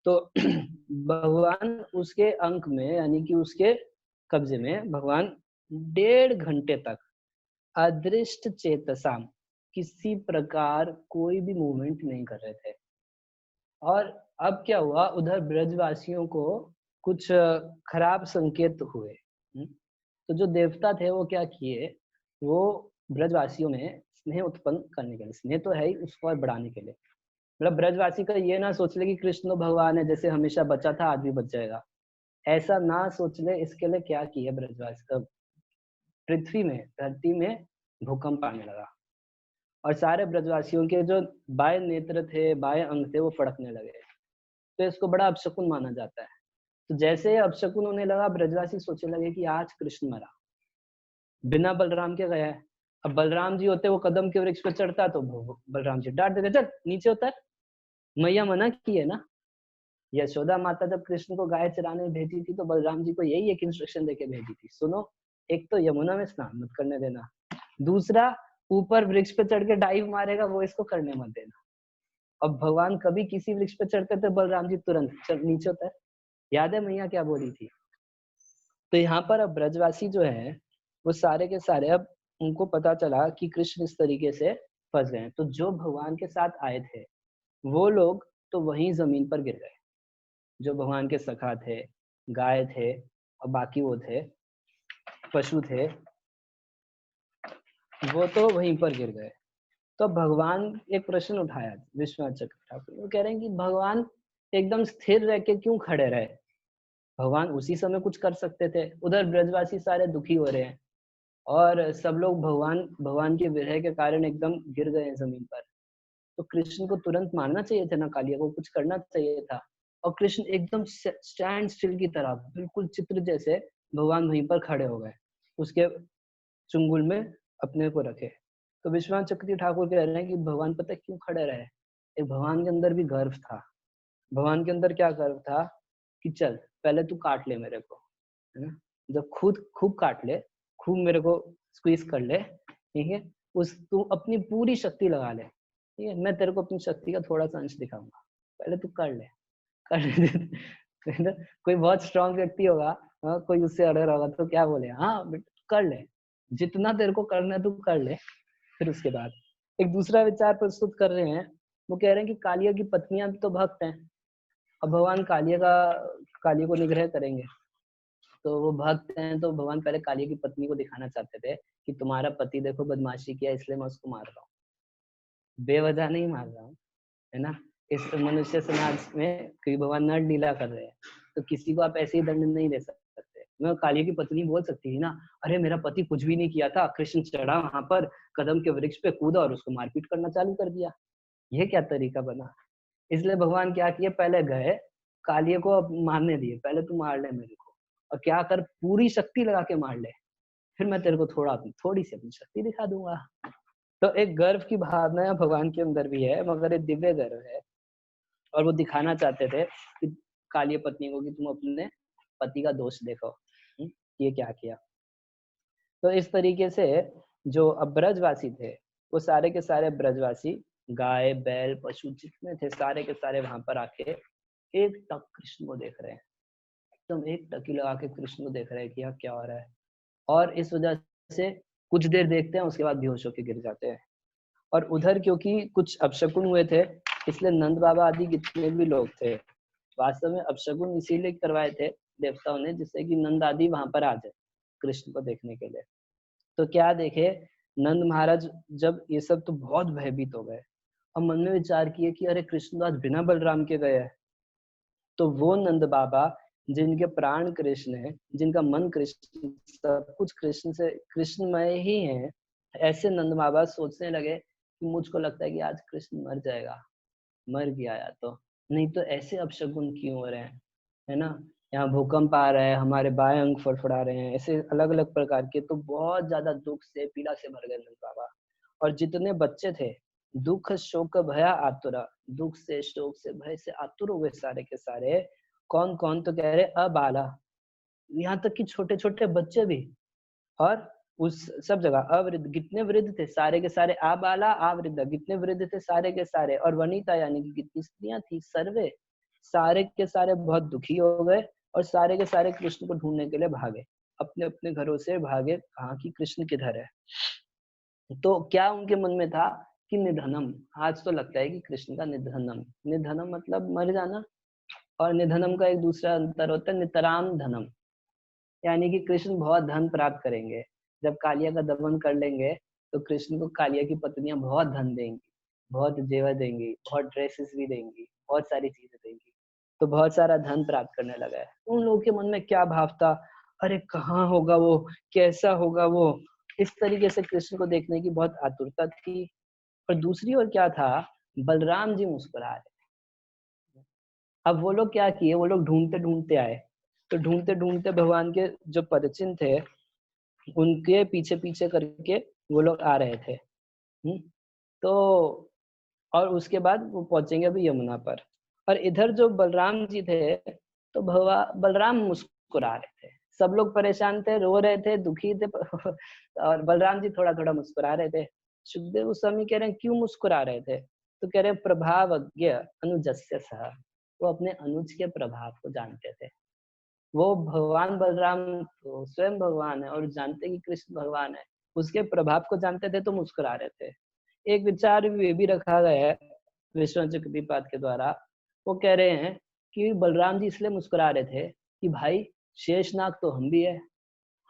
तो भगवान उसके अंक में, यानी कि उसके कब्जे में, भगवान 1.5 घंटे तक अदृष्ट चेतसाम, किसी प्रकार कोई भी मूवमेंट नहीं कर रहे थे। और अब क्या हुआ, उधर ब्रजवासियों को कुछ खराब संकेत हुए। तो जो देवता थे वो क्या किए, वो ब्रजवासियों में स्नेह उत्पन्न करने के लिए, स्नेह तो है ही, उसको और बढ़ाने के लिए, मतलब ब्रजवासी का ये ना सोच ले कि कृष्ण भगवान है, जैसे हमेशा बचा था आज भी बच जाएगा, ऐसा ना सोच ले। इसके लिए क्या किया ब्रजवासी, पृथ्वी में, धरती में भूकंप आने लगा और सारे ब्रजवासियों के जो बाएं नेत्र थे, बाएं अंग थे, वो फड़कने लगे। तो इसको बड़ा अपशकुन माना जाता है। तो जैसे ही अपशकुन होने लगा, ब्रजवासी सोचने लगे कि आज कृष्ण मरा, बिना बलराम के गया है। अब बलराम जी होते, वो कदम के वृक्ष पर चढ़ता तो बलराम जी डांट देते, चल नीचे उतर, मैया मना की है ना। यशोदा माता जब कृष्ण को गाय चराने भेजी थी, तो बलराम जी को यही एक इंस्ट्रक्शन देके भेजी थी, सुनो, एक तो यमुना में स्नान मत करने देना, दूसरा ऊपर वृक्ष पे चढ़ के डाइव मारेगा, वो इसको करने मत देना। अब भगवान कभी किसी वृक्ष पे चढ़ते थे, बलराम जी तुरंत चल नीचे उतर। याद है मैया क्या बोली थी। तो यहाँ पर अब ब्रजवासी जो है, वो सारे के सारे, अब उनको पता चला कि कृष्ण इस तरीके से फंस गए हैं, तो जो भगवान के साथ आए थे वो लोग तो वहीं जमीन पर गिर गए। जो भगवान के सखा थे, गाय थे और बाकी वो थे, पशु थे, वो तो वहीं पर गिर गए। तो भगवान एक प्रश्न उठाया विश्वनाथ चक्रवर्ती ठाकुर, वो कह रहे हैं कि भगवान एकदम स्थिर रह के क्यों खड़े रहे, भगवान उसी समय कुछ कर सकते थे। उधर ब्रजवासी सारे दुखी हो रहे हैं और सब लोग भगवान के विरह के कारण एकदम गिर गए हैं जमीन पर। तो कृष्ण को तुरंत मारना चाहिए था ना, कालिया को कुछ करना चाहिए था। और कृष्ण एकदम स्टैंड स्टिल की तरह, बिल्कुल चित्र जैसे भगवान वहीं पर खड़े हो गए, उसके चुंगुल में अपने को रखे। तो विश्वनाथ चक्रवर्ती ठाकुर कह रहे हैं कि भगवान पता है क्यों खड़े रहे, एक भगवान के अंदर भी गर्व था। भगवान के अंदर क्या गर्व था कि चल पहले तू काट ले मेरे को, है ना, जब खुद खूब काट ले, खूब मेरे को स्क्वीज कर ले, ठीक है, उस तू अपनी पूरी शक्ति लगा ले, ठीक है, मैं तेरे को अपनी शक्ति का थोड़ा सा अंश दिखाऊंगा, पहले तू कर ले, कर ले। कोई बहुत स्ट्रांग व्यक्ति होगा, हाँ, कोई उससे अड़े होगा तो क्या बोले, हाँ बेटा कर ले, जितना तेरे को करना है तू कर ले। फिर उसके बाद एक दूसरा विचार प्रस्तुत कर रहे हैं, वो कह रहे हैं कि कालिया की पत्नियां तो भक्त हैं, अब भगवान कालिया को निग्रह करेंगे, तो वो भक्त हैं, तो भगवान पहले कालिया की पत्नी को दिखाना चाहते थे कि तुम्हारा पति देखो बदमाशी किया, इसलिए मैं उसको मार रहा हूँ, बेवजह नहीं मार रहा हूँ, है ना। इस मनुष्य समाज में क्योंकि भगवान नर लीला कर रहे हैं, तो किसी को आप ऐसे ही दंड नहीं दे सकते। मैं कालिया की पत्नी बोल सकती थी ना, अरे मेरा पति कुछ भी नहीं किया था, कृष्ण चढ़ा वहां पर कदम के वृक्ष पे, कूदा और उसको मारपीट करना चालू कर दिया, ये क्या तरीका बना। इसलिए भगवान क्या किए, पहले गए कालिया को अब मारने दिए, पहले तू मार ले मेरे को, और क्या कर पूरी शक्ति लगा के मार ले, फिर मैं तेरे को थोड़ी सी अपनी शक्ति दिखा दूंगा। तो एक गर्व की भावना भगवान के अंदर भी है, मगर एक दिव्य गर्व है। और वो दिखाना चाहते थे कि कालिया पत्नी को कि तुम अपने पति का दोष देखो, ये क्या किया। तो इस तरीके से जो अब ब्रजवासी थे, वो सारे के सारे ब्रजवासी, गाय बैल पशु जितने थे, सारे के सारे वहां पर आके एक टक कृष्ण को देख रहे हैं, एकदम एक टकी लगा के कृष्ण को देख रहे हैं कि यहाँ क्या हो रहा है। और इस वजह से कुछ देर देखते हैं, उसके बाद बेहोश होकर गिर जाते हैं। और उधर क्योंकि कुछ अपशकुन हुए थे, इसलिए नंद बाबा आदि जितने भी लोग थे, वास्तव में अपशकुन इसीलिए करवाए थे देवताओं ने, जिससे कि नंद आदि वहां पर आ जाए कृष्ण को देखने के लिए। तो क्या देखे, नंद महाराज जब ये सब तो बहुत भयभीत हो गए और मन में विचार किए कि अरे कृष्ण तो आज बिना बलराम के गए हैं। तो वो नंद बाबा जिनके प्राण कृष्ण है, जिनका मन कृष्ण, सब कुछ कृष्ण से कृष्णमय ही है, ऐसे नंद बाबा सोचने लगे कि मुझको लगता है कि आज कृष्ण मर जाएगा, मर गया या तो, नहीं तो ऐसे अपशगुन क्यों हो रहे हैं, है ना? यहाँ भूकंप आ रहा है, हमारे बाएं अंग फड़फड़ा रहे हैं, ऐसे अलग-अलग प्रकार के, तो बहुत ज़्यादा दुःख से, पीड़ा से भर गए नंद बाबा। और जितने बच्चे थे, दुःख शोक भया आतुरा, दुःख से, शोक से, भय से आतुर हो गए सारे के सारे। कौन-कौन? तो कह रहे अबाला, यहाँ तक कि छोटे-छोटे बच्चे भी। और उस सब जगह अवृद्ध, कितने वृद्ध थे सारे के सारे, आबाला आवृद्ध, कितने वृद्ध थे सारे के सारे, और वनिता यानी कि कितनी स्त्रियां थी, सर्वे, सारे के सारे बहुत दुखी हो गए, और सारे के सारे कृष्ण को ढूंढने के लिए भागे, अपने अपने घरों से भागे, कहा कि कृष्ण किधर है। तो क्या उनके मन में था कि निधनम, आज तो लगता है कि कृष्ण का निधनम, निधनम मतलब मर जाना, और निधनम का एक दूसरा अंतर होता है नितराम धनम, यानी कि कृष्ण बहुत धन प्राप्त करेंगे। जब कालिया का दमन कर लेंगे, तो कृष्ण को कालिया की पत्नियाँ बहुत धन देंगी, बहुत जेवर देंगी, बहुत ड्रेसेस भी देंगी, बहुत सारी चीज़ें देंगी। तो बहुत सारा धन प्राप्त करने लगा है। उन लोगों के मन में क्या भाव था? अरे कहाँ होगा वो? कैसा होगा वो? इस तरीके से कृष्ण को देखने की बहुत आतुरता थी। और दूसरी ओर क्या था? बलराम जी मुस्कुरा रहे। अब वो लोग क्या किए, वो लोग ढूँढते-ढूँढते आए। तो ढूँढते-ढूँढते भगवान के जो पदचिन्ह थे, उनके पीछे-पीछे करके वो लोग आ रहे थे। तो और उसके बाद वो पहुँचेंगे अभी यमुना पर। और इधर जो बलराम जी थे, तो भगवा बलराम मुस्कुरा रहे थे। सब लोग परेशान थे, रो रहे थे, दुखी थे और बलराम जी थोड़ा-थोड़ा मुस्कुरा रहे थे। सुखदेव गोस्वामी कह रहे हैं, "क्यों मुस्कुरा रहे थे?" तो कह रहे हैं, "प्रभावज्ञ अनुजस्य सः।" वो अपने अनुज के प्रभाव को जानते थे। वो भगवान बलराम तो स्वयं भगवान है और जानते कि कृष्ण भगवान है। उसके प्रभाव को जानते थे तो मुस्कुरा रहे थे। एक विचार ये भी रखा गया है विश्वनाथ चक्रवर्ती के द्वारा। वो कह रहे हैं कि बलराम जी इसलिए मुस्कुरा रहे थे कि भाई शेषनाग तो हम भी है,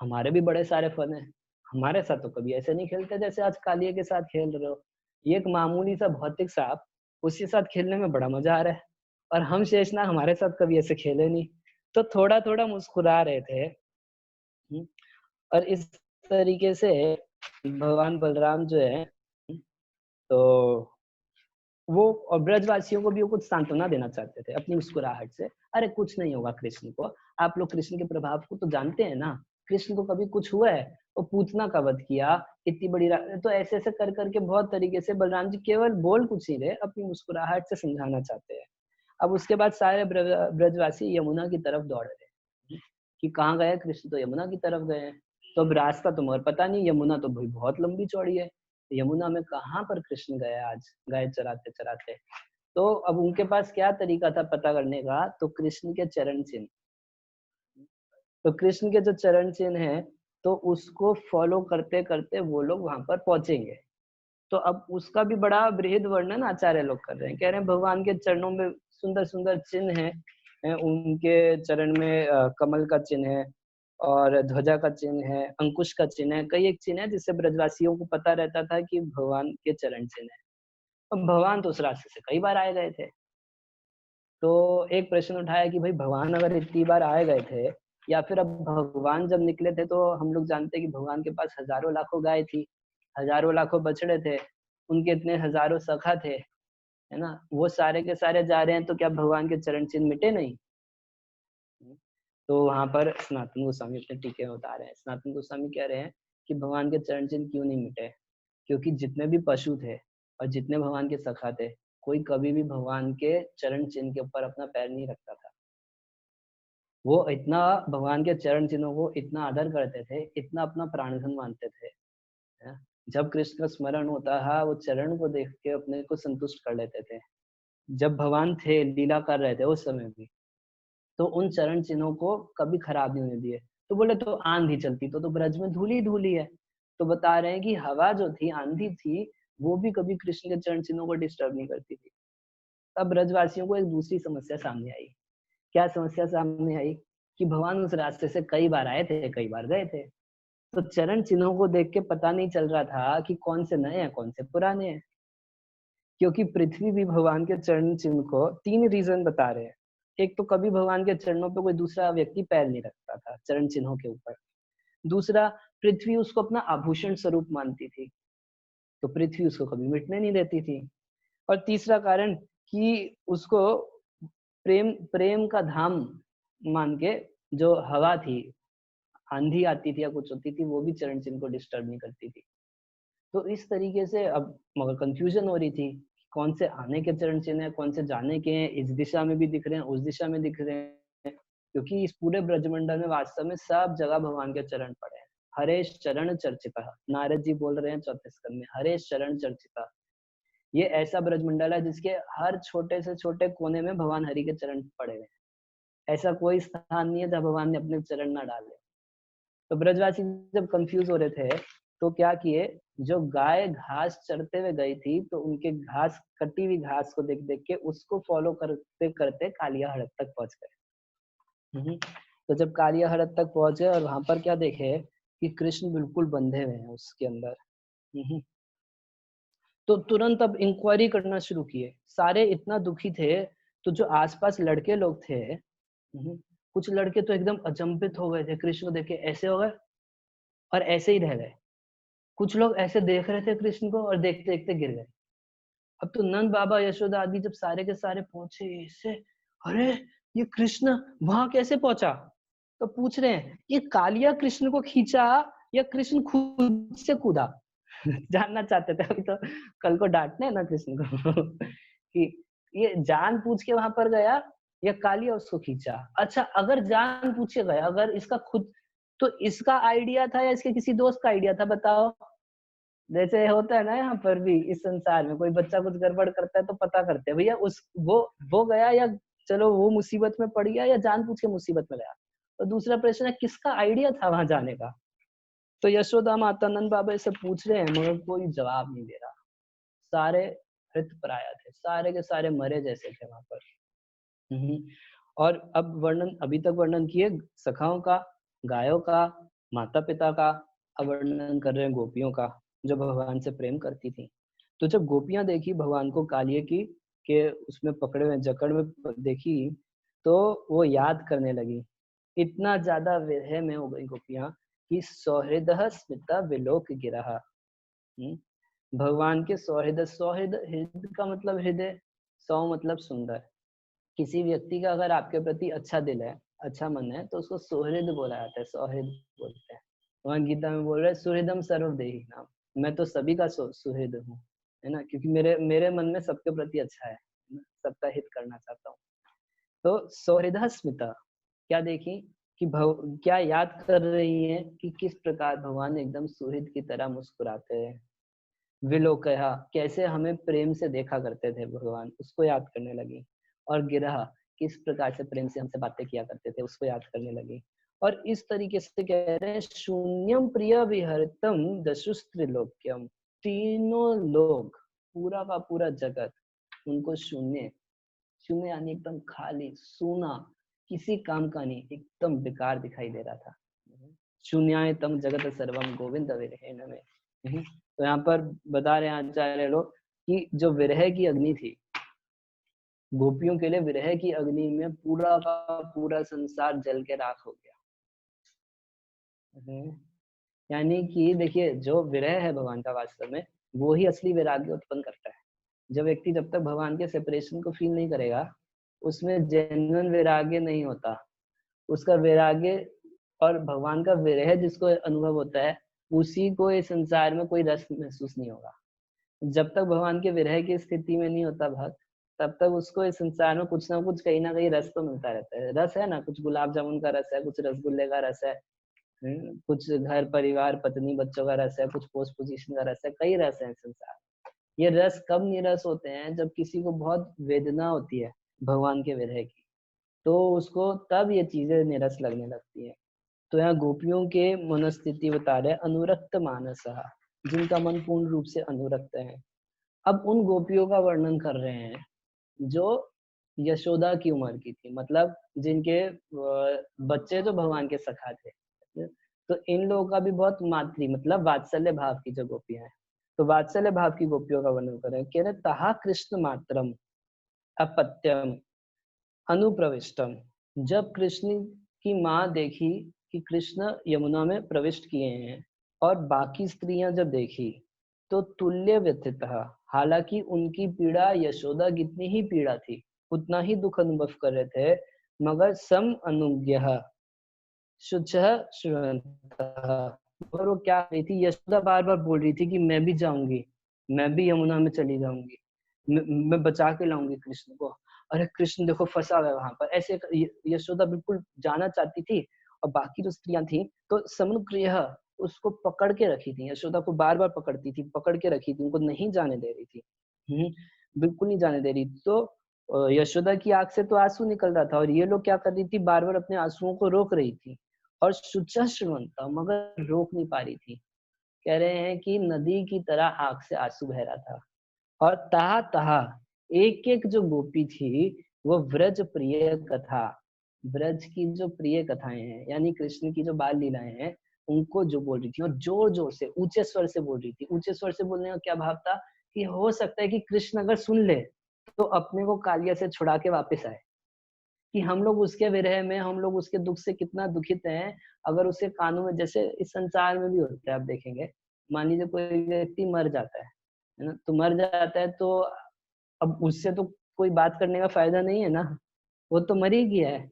हमारे भी बड़े सारे फन हैं। हमारे साथ तो कभी ऐसे नहीं खेलते जैसे आज कालिया के साथ खेल रहे हो। ये एक मामूली सा भौतिक सांप, उसके साथ खेलने में बड़ा मजा आ रहा है। और हम शेषनाग हमारे साथ कभी ऐसे खेले नहीं। तो थोड़ा-थोड़ा मुस्कुरा रहे थे। और इस तरीके से भगवान बलराम जो है, तो वो और ब्रजवासियों को भी वो कुछ सांत्वना देना चाहते थे अपनी मुस्कुराहट से। अरे कुछ नहीं होगा कृष्ण को, आप लोग कृष्ण के प्रभाव को तो जानते हैं ना, कृष्ण को कभी कुछ हुआ है? वो पूतना का वध किया, इतनी बड़ी तो ऐसे-ऐसे कर के बहुत तरीके से बलराम जी केवल बोल कुछ नहीं रहे, अपनी मुस्कुराहट से समझाना चाहते हैं। अब उसके बाद सारे ब्रजवासी यमुना की तरफ दौड़ रहे हैं, कि कहाँ गए कृष्ण, तो यमुना की तरफ गए हैं। तो अब रास्ता तो मगर पता नहीं, यमुना तो भाई बहुत लंबी चौड़ी है। यमुना में कहाँ पर कृष्ण गए आज, गाय चराते-चराते। तो अब उनके पास क्या तरीका था पता करने का, तो कृष्ण के चरण चिन्ह। तो कृष्ण के जो चरण चिन्ह हैं, तो उसको फ़ॉलो करते-करते वो लोग वहाँ पर पहुँचेंगे। तो अब उसका भी बड़ा बृहद वर्णन आचार्य लोग कर रहे हैं। कह रहे हैं भगवान के चरणों में सुंदर-सुंदर चिन्ह हैं। उनके चरण में कमल का चिन्ह है और ध्वजा का चिन्ह है, अंकुश का चिन्ह है, कई एक चिन्ह है जिससे ब्रजवासियों को पता रहता था कि भगवान के चरण चिन्ह है। अब भगवान तो उस रास्ते से कई बार आए गए थे। तो एक प्रश्न उठाया कि भाई भगवान अगर इतनी बार आए गए थे, या फिर अब भगवान जब निकले थे तो हम लोग जानते हैं कि भगवान के पास हज़ारों लाखों गाय थी, हज़ारों लाखों बछड़े थे, उनके इतने हज़ारों सखा थे, है ना? वो सारे के सारे जा रहे हैं तो क्या भगवान के चरण चिन्ह मिटे नहीं? तो वहाँ पर सनातन गोस्वामी अपने टीके में बता रहे हैं। सनातन गोस्वामी कह रहे हैं कि भगवान के चरण चिन्ह क्यों नहीं मिटे? क्योंकि जितने भी पशु थे और जितने भगवान के सखा थे, कोई कभी भी भगवान के चरण चिन्ह के ऊपर अपना पैर नहीं रखता था। वो इतना भगवान के चरण चिन्हों को इतना आदर करते थे, इतना अपना प्राणधन मानते थे, हैं? जब कृष्ण का स्मरण होता है, वो चरण को देख के अपने को संतुष्ट कर लेते थे। जब भगवान थे, लीला कर रहे थे उस समय भी, तो उन चरण चिन्हों को कभी खराब नहीं होने दिए। तो बोले तो आँधी चलती तो ब्रज में धूल ही धूल ही है। तो बता रहे हैं कि हवा जो थी, आँधी थी, वो भी कभी कृष्ण के चरण चिन्हों को डिस्टर्ब नहीं करती थी। तब ब्रजवासियों को एक दूसरी समस्या सामने आई। क्या समस्या सामने आई? कि भगवान उस रास्ते से कई बार आए थे, कई बार गए थे। तो चरण चिन्हों को देख के पता नहीं चल रहा था कि कौन से नए हैं, कौन से पुराने हैं। क्योंकि पृथ्वी भी भगवान के चरण चिन्ह को 3 रीज़न बता रहे हैं। एक तो कभी भगवान के चरणों पे कोई दूसरा व्यक्ति पैर नहीं रखता था चरण चिन्हों के ऊपर। दूसरा, पृथ्वी उसको अपना आभूषण स्वरूप मानती थी, तो पृथ्वी उसको कभी मिटने नहीं देती थी। और तीसरा कारण कि उसको प्रेम प्रेम का धाम मान के जो हवा थी, आंधी आती थी या कुछ होती थी, वो भी चरण चिन्ह को डिस्टर्ब नहीं करती थी। तो इस तरीके से अब मगर कंफ्यूजन हो रही थी, कौन से आने के चरण चिन्ह हैं, कौन से जाने के हैं, इस दिशा में भी दिख रहे हैं, उस दिशा में दिख रहे हैं। क्योंकि इस पूरे ब्रजमंडल में वास्तव में सब जगह भगवान के चरण पड़े हैं। हरेश चरण चर्चितः, नारद जी बोल रहे हैं चौथे स्कंद में, हरेश चरण चर्चितः। ये ऐसा ब्रजमंडल है जिसके हर छोटे से छोटे कोने में भगवान हरि के चरण पड़े हुए हैं। ऐसा कोई स्थान नहीं है जहाँ भगवान ने अपने चरण ना डाले। तो ब्रजवासी जब कंफ्यूज हो रहे थे तो क्या किए, जो गाय घास चरते हुए गई थी तो उनके घास, कटी हुई घास को देख देख के उसको फॉलो करते करते कालिया हड़प तक पहुंच गए। तो जब कालिया हड़प तक पहुंचे और वहां पर क्या देखे कि कृष्ण बिल्कुल बंधे हुए हैं उसके अंदर। तो तुरंत अब इंक्वायरी करना शुरू किए। सारे इतना दुखी थे, तो जो आसपास लड़के लोग थे, कुछ लड़के तो एकदम अचंभित हो गए थे, कृष्ण को देख के ऐसे हो गए और ऐसे ही रह गए। कुछ लोग ऐसे देख रहे थे कृष्ण को और देखते देखते गिर गए। अब तो नंद बाबा, यशोदा आदि जब सारे के सारे पहुंचे ऐसे, अरे ये कृष्ण वहां कैसे पहुंचा? तो पूछ रहे हैं ये कालिया कृष्ण को खींचा या कृष्ण खुद से कूदा? जानना चाहते थे। अभी तो कल को डांटना है ना कृष्ण को कि ये जान पूछ के वहां पर गया या कालिया उसको खींचा। अच्छा, अगर जान पूछ के गया, अगर इसका खुद, तो इसका आइडिया था या इसके किसी दोस्त का आइडिया था, बताओ। जैसे होता है ना यहाँ पर भी, इस संसार में कोई बच्चा कुछ गड़बड़ करता है तो पता करते हैं भैया उस वो गया, या चलो वो मुसीबत में पड़ गया या जानबूझ के मुसीबत में गया। और दूसरा प्रश्न है किसका आइडिया था वहां जाने का? तो यशोदा माता, नंद बाबा से पूछ रहे हैं मगर कोई जवाब नहीं दे रहा। सारे मृतप्राय थे, सारे के सारे मरे जैसे थे वहां पर। और अब वर्णन, अभी तक वर्णन किए सखाओं का, गायों का, माता पिता का, अब वर्णन कर रहे हैं गोपियों का जो भगवान से प्रेम करती थी। तो जब गोपियां देखी भगवान को कालिए की के उसमें पकड़े हुए जकड़ में देखी, तो वो याद करने लगी। इतना ज्यादा विरह में हो गई गोपियां कि सौहृदः स्मिता विलोक गिरहा। भगवान के सौहृद, सौहृद हृदय का मतलब हृदय, सौ मतलब सुंदर। किसी व्यक्ति का अगर आपके प्रति अच्छा दिल है, अच्छा मन है, तो उसको सुहृद बोला जाता है, सौहृद बोलते हैं। वहाँ गीता में बोल रहे हैं सुहृदम सर्वदेही नाम, मैं तो सभी का सुहृद हूँ, है ना, क्योंकि मेरे मेरे मन में सबके प्रति अच्छा है, सबका हित करना चाहता हूँ। तो सौहृद स्मिता, क्या देखी कि क्या याद कर रही है कि किस प्रकार भगवान एकदम सुहृद की तरह मुस्कुराते हैं। विलोकया, कैसे हमें प्रेम से देखा करते थे भगवान, उसको याद करने लगी। और गिरहा, किस प्रकार से प्रेम से हमसे बातें किया करते थे, उसको याद करने लगी। और इस तरीके से कह रहे हैं शून्यम प्रिय विहरतम दशुस्त्रिलोक्यम, तीनों लोग, पूरा का पूरा जगत उनको शून्य, शून्य यानी एकदम खाली सूना, किसी काम का नहीं, एकदम बेकार दिखाई दे रहा था। शून्याय तम जगत सर्वम गोविंद विरह में। तो यहाँ पर बता रहे हैं आचार्य लोग कि जो विरह की अग्नि थी, गोपियों के लिए विरह की अग्नि में पूरा का पूरा संसार जल के राख हो गया। यानी कि देखिए, जो विरह है भगवान का वास्तव में, वो ही असली वैराग्य उत्पन्न करता है। जो व्यक्ति जब तक भगवान के सेपरेशन को फील नहीं करेगा, उसमें जेन्युइन वैराग्य नहीं होता। उसका वैराग्य और भगवान का विरह जिसको अनुभव होता है, उसी को इस संसार में कोई रस महसूस नहीं होगा। जब तक भगवान के विरह की स्थिति में नहीं होता भक्त, तब तक उसको इस संसार में कुछ ना कुछ, कहीं ना कहीं रस तो मिलता रहता है। रस है ना, कुछ गुलाब जामुन का रस है, कुछ रसगुल्ले का रस है, कुछ घर परिवार पत्नी बच्चों का रस है, कुछ पोस्ट पोजीशन का रस है, कई रस है संसार। ये रस कब निरस होते हैं? जब किसी को बहुत वेदना होती है भगवान के विरह की, तो उसको तब ये चीजें निरस लगने लगती है। तो यहाँ गोपियों के मनोस्थिति बता रहे, अनुरक्त मानसः, जिनका मन पूर्ण रूप से अनुरक्त है। अब उन गोपियों का वर्णन कर रहे हैं जो यशोदा की उम्र की थी, मतलब जिनके बच्चे तो भगवान के सखा थे। तो इन लोगों का भी बहुत मातृ, मतलब वात्सल्य भाव की जो गोपियां हैं, तो वात्सल्य भाव की गोपियों का वर्णन कर रहे हैं। कह रहे तहा कृष्ण मात्रम अपत्यम, अनुप्रविष्टम। जब कृष्ण की माँ देखी कि कृष्ण यमुना में प्रविष्ट किए हैं और बाकी स्त्रियां जब देखी तो तुल्य व्यथितः, हालांकि उनकी पीड़ा यशोदा जितनी ही पीड़ा थी उतना ही दुख अनुभव कर रहे थे, मगर सम अनुज्ञः शुचः श्रुवन्तः। और वो क्या रही थी, यशोदा बार बार बोल रही थी कि मैं भी जाऊंगी, मैं भी यमुना में चली जाऊंगी, मैं बचा के लाऊंगी कृष्ण को। अरे कृष्ण देखो फंसा हुआ है वहां पर, ऐसे यशोदा बिल्कुल जाना चाहती थी। और बाकी जो स्त्रियां थी तो समनुग्रह उसको पकड़ के रखी थी, यशोदा को बार बार पकड़ती थी, पकड़ के रखी थी, उनको नहीं जाने दे रही थी। बिल्कुल नहीं जाने दे रही। तो यशोदा की आंख से तो आंसू निकल रहा था और ये लोग क्या कर रही थी, बार बार अपने आंसुओं को रोक रही थी और शुचः श्रुवन्तः, मगर रोक नहीं पा रही थी। कह रहे हैं कि नदी की तरह आंख से आंसू बह रहा था। और तहा तहा एक एक जो गोपी थी वो व्रज प्रिय कथा, ब्रज की जो प्रिय कथाएं हैं यानी कृष्ण की जो बाल लीलाएं हैं उनको जो बोल रही थी, और जोर जोर से ऊंचे स्वर से बोल रही थी। ऊंचे स्वर से बोलने का क्या भाव था कि हो सकता है कि कृष्ण अगर सुन ले तो अपने को कालिया से छुड़ा के वापस आए, कि हम लोग उसके विरह में, हम लोग उसके दुख से कितना दुखित हैं। अगर उसके कानों में, जैसे इस संसार में भी होता है, आप देखेंगे, मान लीजिए कोई व्यक्ति मर जाता है ना, तो मर जाता है तो अब उससे तो कोई बात करने का फायदा नहीं है ना, वो तो मर ही गया है।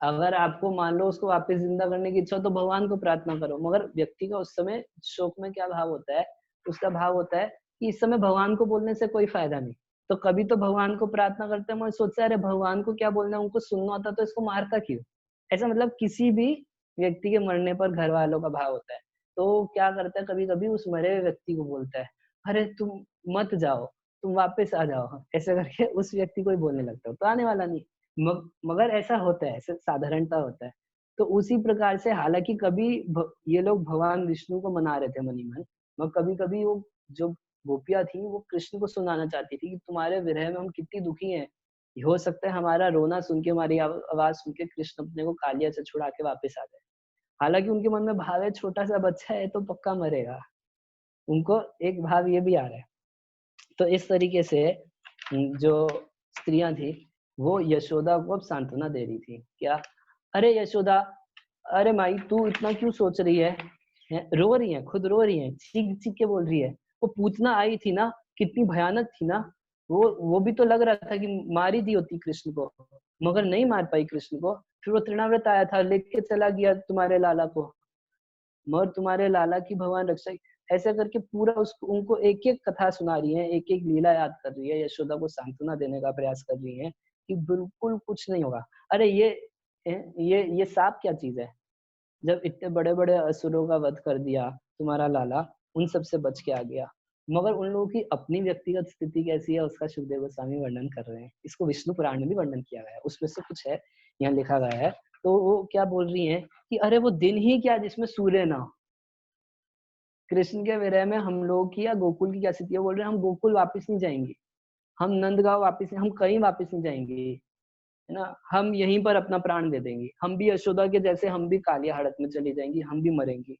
अगर आपको मान लो उसको वापस जिंदा करने की इच्छा हो तो भगवान को प्रार्थना करो, मगर व्यक्ति का उस समय शोक में क्या भाव होता है, उसका भाव होता है कि इस समय भगवान को बोलने से कोई फायदा नहीं। तो कभी तो भगवान को प्रार्थना करते हैं, मैं सोचता है अरे भगवान को क्या बोलना है, उनको सुनना होता तो इसको मारता क्यों। ऐसा मतलब किसी भी व्यक्ति के मरने पर घर वालों का भाव होता है। तो क्या करता है, कभी कभी उस मरे हुए व्यक्ति को बोलता है अरे तुम मत जाओ, तुम वापस आ जाओ, ऐसे करके उस व्यक्ति को ही बोलने लगता है, तो आने वाला नहीं। मगर ऐसा होता है, ऐसे साधारणता होता है। तो उसी प्रकार से हालांकि कभी ये लोग भगवान विष्णु को मना रहे थे मनी मन, मगर कभी कभी वो जो गोपियां थी वो कृष्ण को सुनाना चाहती थी कि तुम्हारे विरह में हम कितनी दुखी हैं, हो सकता है हमारा रोना सुन के, हमारी आवाज सुन के कृष्ण अपने को कालिया से छुड़ा के वापस आ जाए। हालांकि उनके मन में भाव है छोटा सा बच्चा है तो पक्का मरेगा, उनको एक भाव ये भी आ रहा है। तो इस तरीके से जो स्त्रियां थी वो यशोदा को अब सांत्वना दे रही थी। क्या, अरे यशोदा, अरे माई तू इतना क्यों सोच रही है? रो रही है, खुद रो रही है, चीख चीख के बोल रही है। वो पूतना आई थी ना, कितनी भयानक थी ना। वो भी तो लग रहा था कि मार ही दी होती कृष्ण को, मगर नहीं मार पाई कृष्ण को। फिर वो तृणाव्रत आया था, लेके चला गया तुम्हारे लाला को, मगर तुम्हारे लाला की भगवान रक्षा। ऐसे करके पूरा उसको, उनको एक एक कथा सुना रही है, एक एक लीला याद कर रही है, यशोदा को सांत्वना देने का प्रयास कर रही है कि बिल्कुल कुछ नहीं होगा। अरे ये सांप क्या चीज है, जब इतने बड़े बड़े असुरों का वध कर दिया तुम्हारा लाला, उन सब से बच के आ गया। मगर उन लोगों की अपनी व्यक्तिगत स्थिति कैसी है उसका शुकदेव गोस्वामी वर्णन कर रहे हैं। इसको विष्णु पुराण में भी वर्णन किया गया है, उसमें से कुछ है यहाँ लिखा गया है। तो वो क्या बोल रही हैं कि अरे वो दिन ही क्या जिसमें सूर्य ना हो। कृष्ण के विरह में हम लोग की या गोकुल की क्या स्थिति है, बोल रहे हैं हम गोकुल वापस नहीं जाएंगे, हम नंदगांव वापस नहीं, हम कहीं वापस नहीं जाएंगे, है ना, हम यहीं पर अपना प्राण दे देंगे। हम भी यशोदा के जैसे, हम भी कालिया हड़प में चली जाएंगी, हम भी मरेंगे।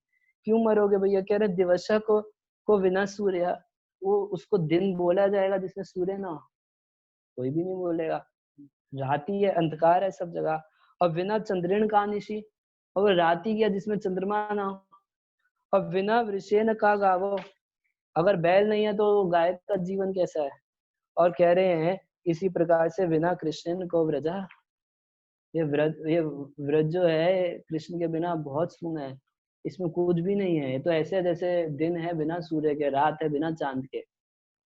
क्यों मरोगे भैया? कह रहे दिवसा को बिना सूर्य, वो उसको दिन बोला जाएगा जिसमें सूर्य ना हो? कोई भी नहीं बोलेगा। रात ही है, अंधकार है सब जगह। और बिना चंद्रेण का निशी, और रात ही गया जिसमें चंद्रमा ना हो। और बिना वृषेण का गावो, अगर बैल नहीं है तो गाय का जीवन कैसा है? और कह रहे हैं इसी प्रकार से बिना कृष्ण को व्रजा, ये व्रज जो है कृष्ण के बिना बहुत सूना है, इसमें कुछ भी नहीं है। ये तो ऐसे जैसे दिन है बिना सूर्य के, रात है बिना चांद के,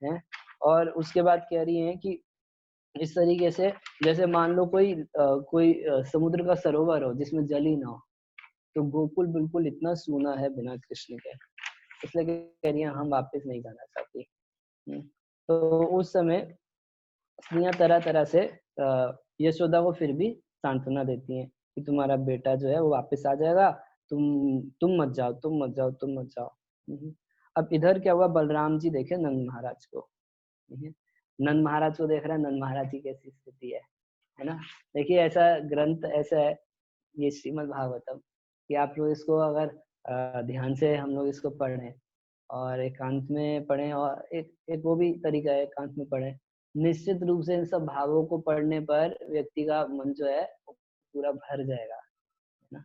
हैं। और उसके बाद कह रही हैं कि इस तरीके से जैसे मान लो कोई समुद्र का सरोवर हो जिसमें जल ही ना हो, तो गोकुल बिल्कुल इतना सूना है बिना कृष्ण के। इसलिए कह रही हैं हम वापस नहीं जाना चाहती। तो उस समय स्त्रियां तरह तरह से यशोदा को फिर भी सांत्वना देती हैं कि तुम्हारा बेटा जो है वो वापस आ जाएगा, तुम मत जाओ, तुम मत जाओ, तुम मत जाओ। अब इधर क्या हुआ, बलराम जी देखे नंद महाराज को, नंद महाराज को देख रहे हैं, नंद महाराज की कैसी स्थिति है ना। देखिए ऐसा ग्रंथ ऐसा है ये श्रीमद् भागवतम, कि आप लोग इसको अगर ध्यान से हम लोग इसको पढ़ें और एकांत में पढ़ें, और एक एक वो भी तरीका है एकांत में पढ़ें, निश्चित रूप से इन सब भावों को पढ़ने पर व्यक्ति का मन जो है वो पूरा भर जाएगा, है ना?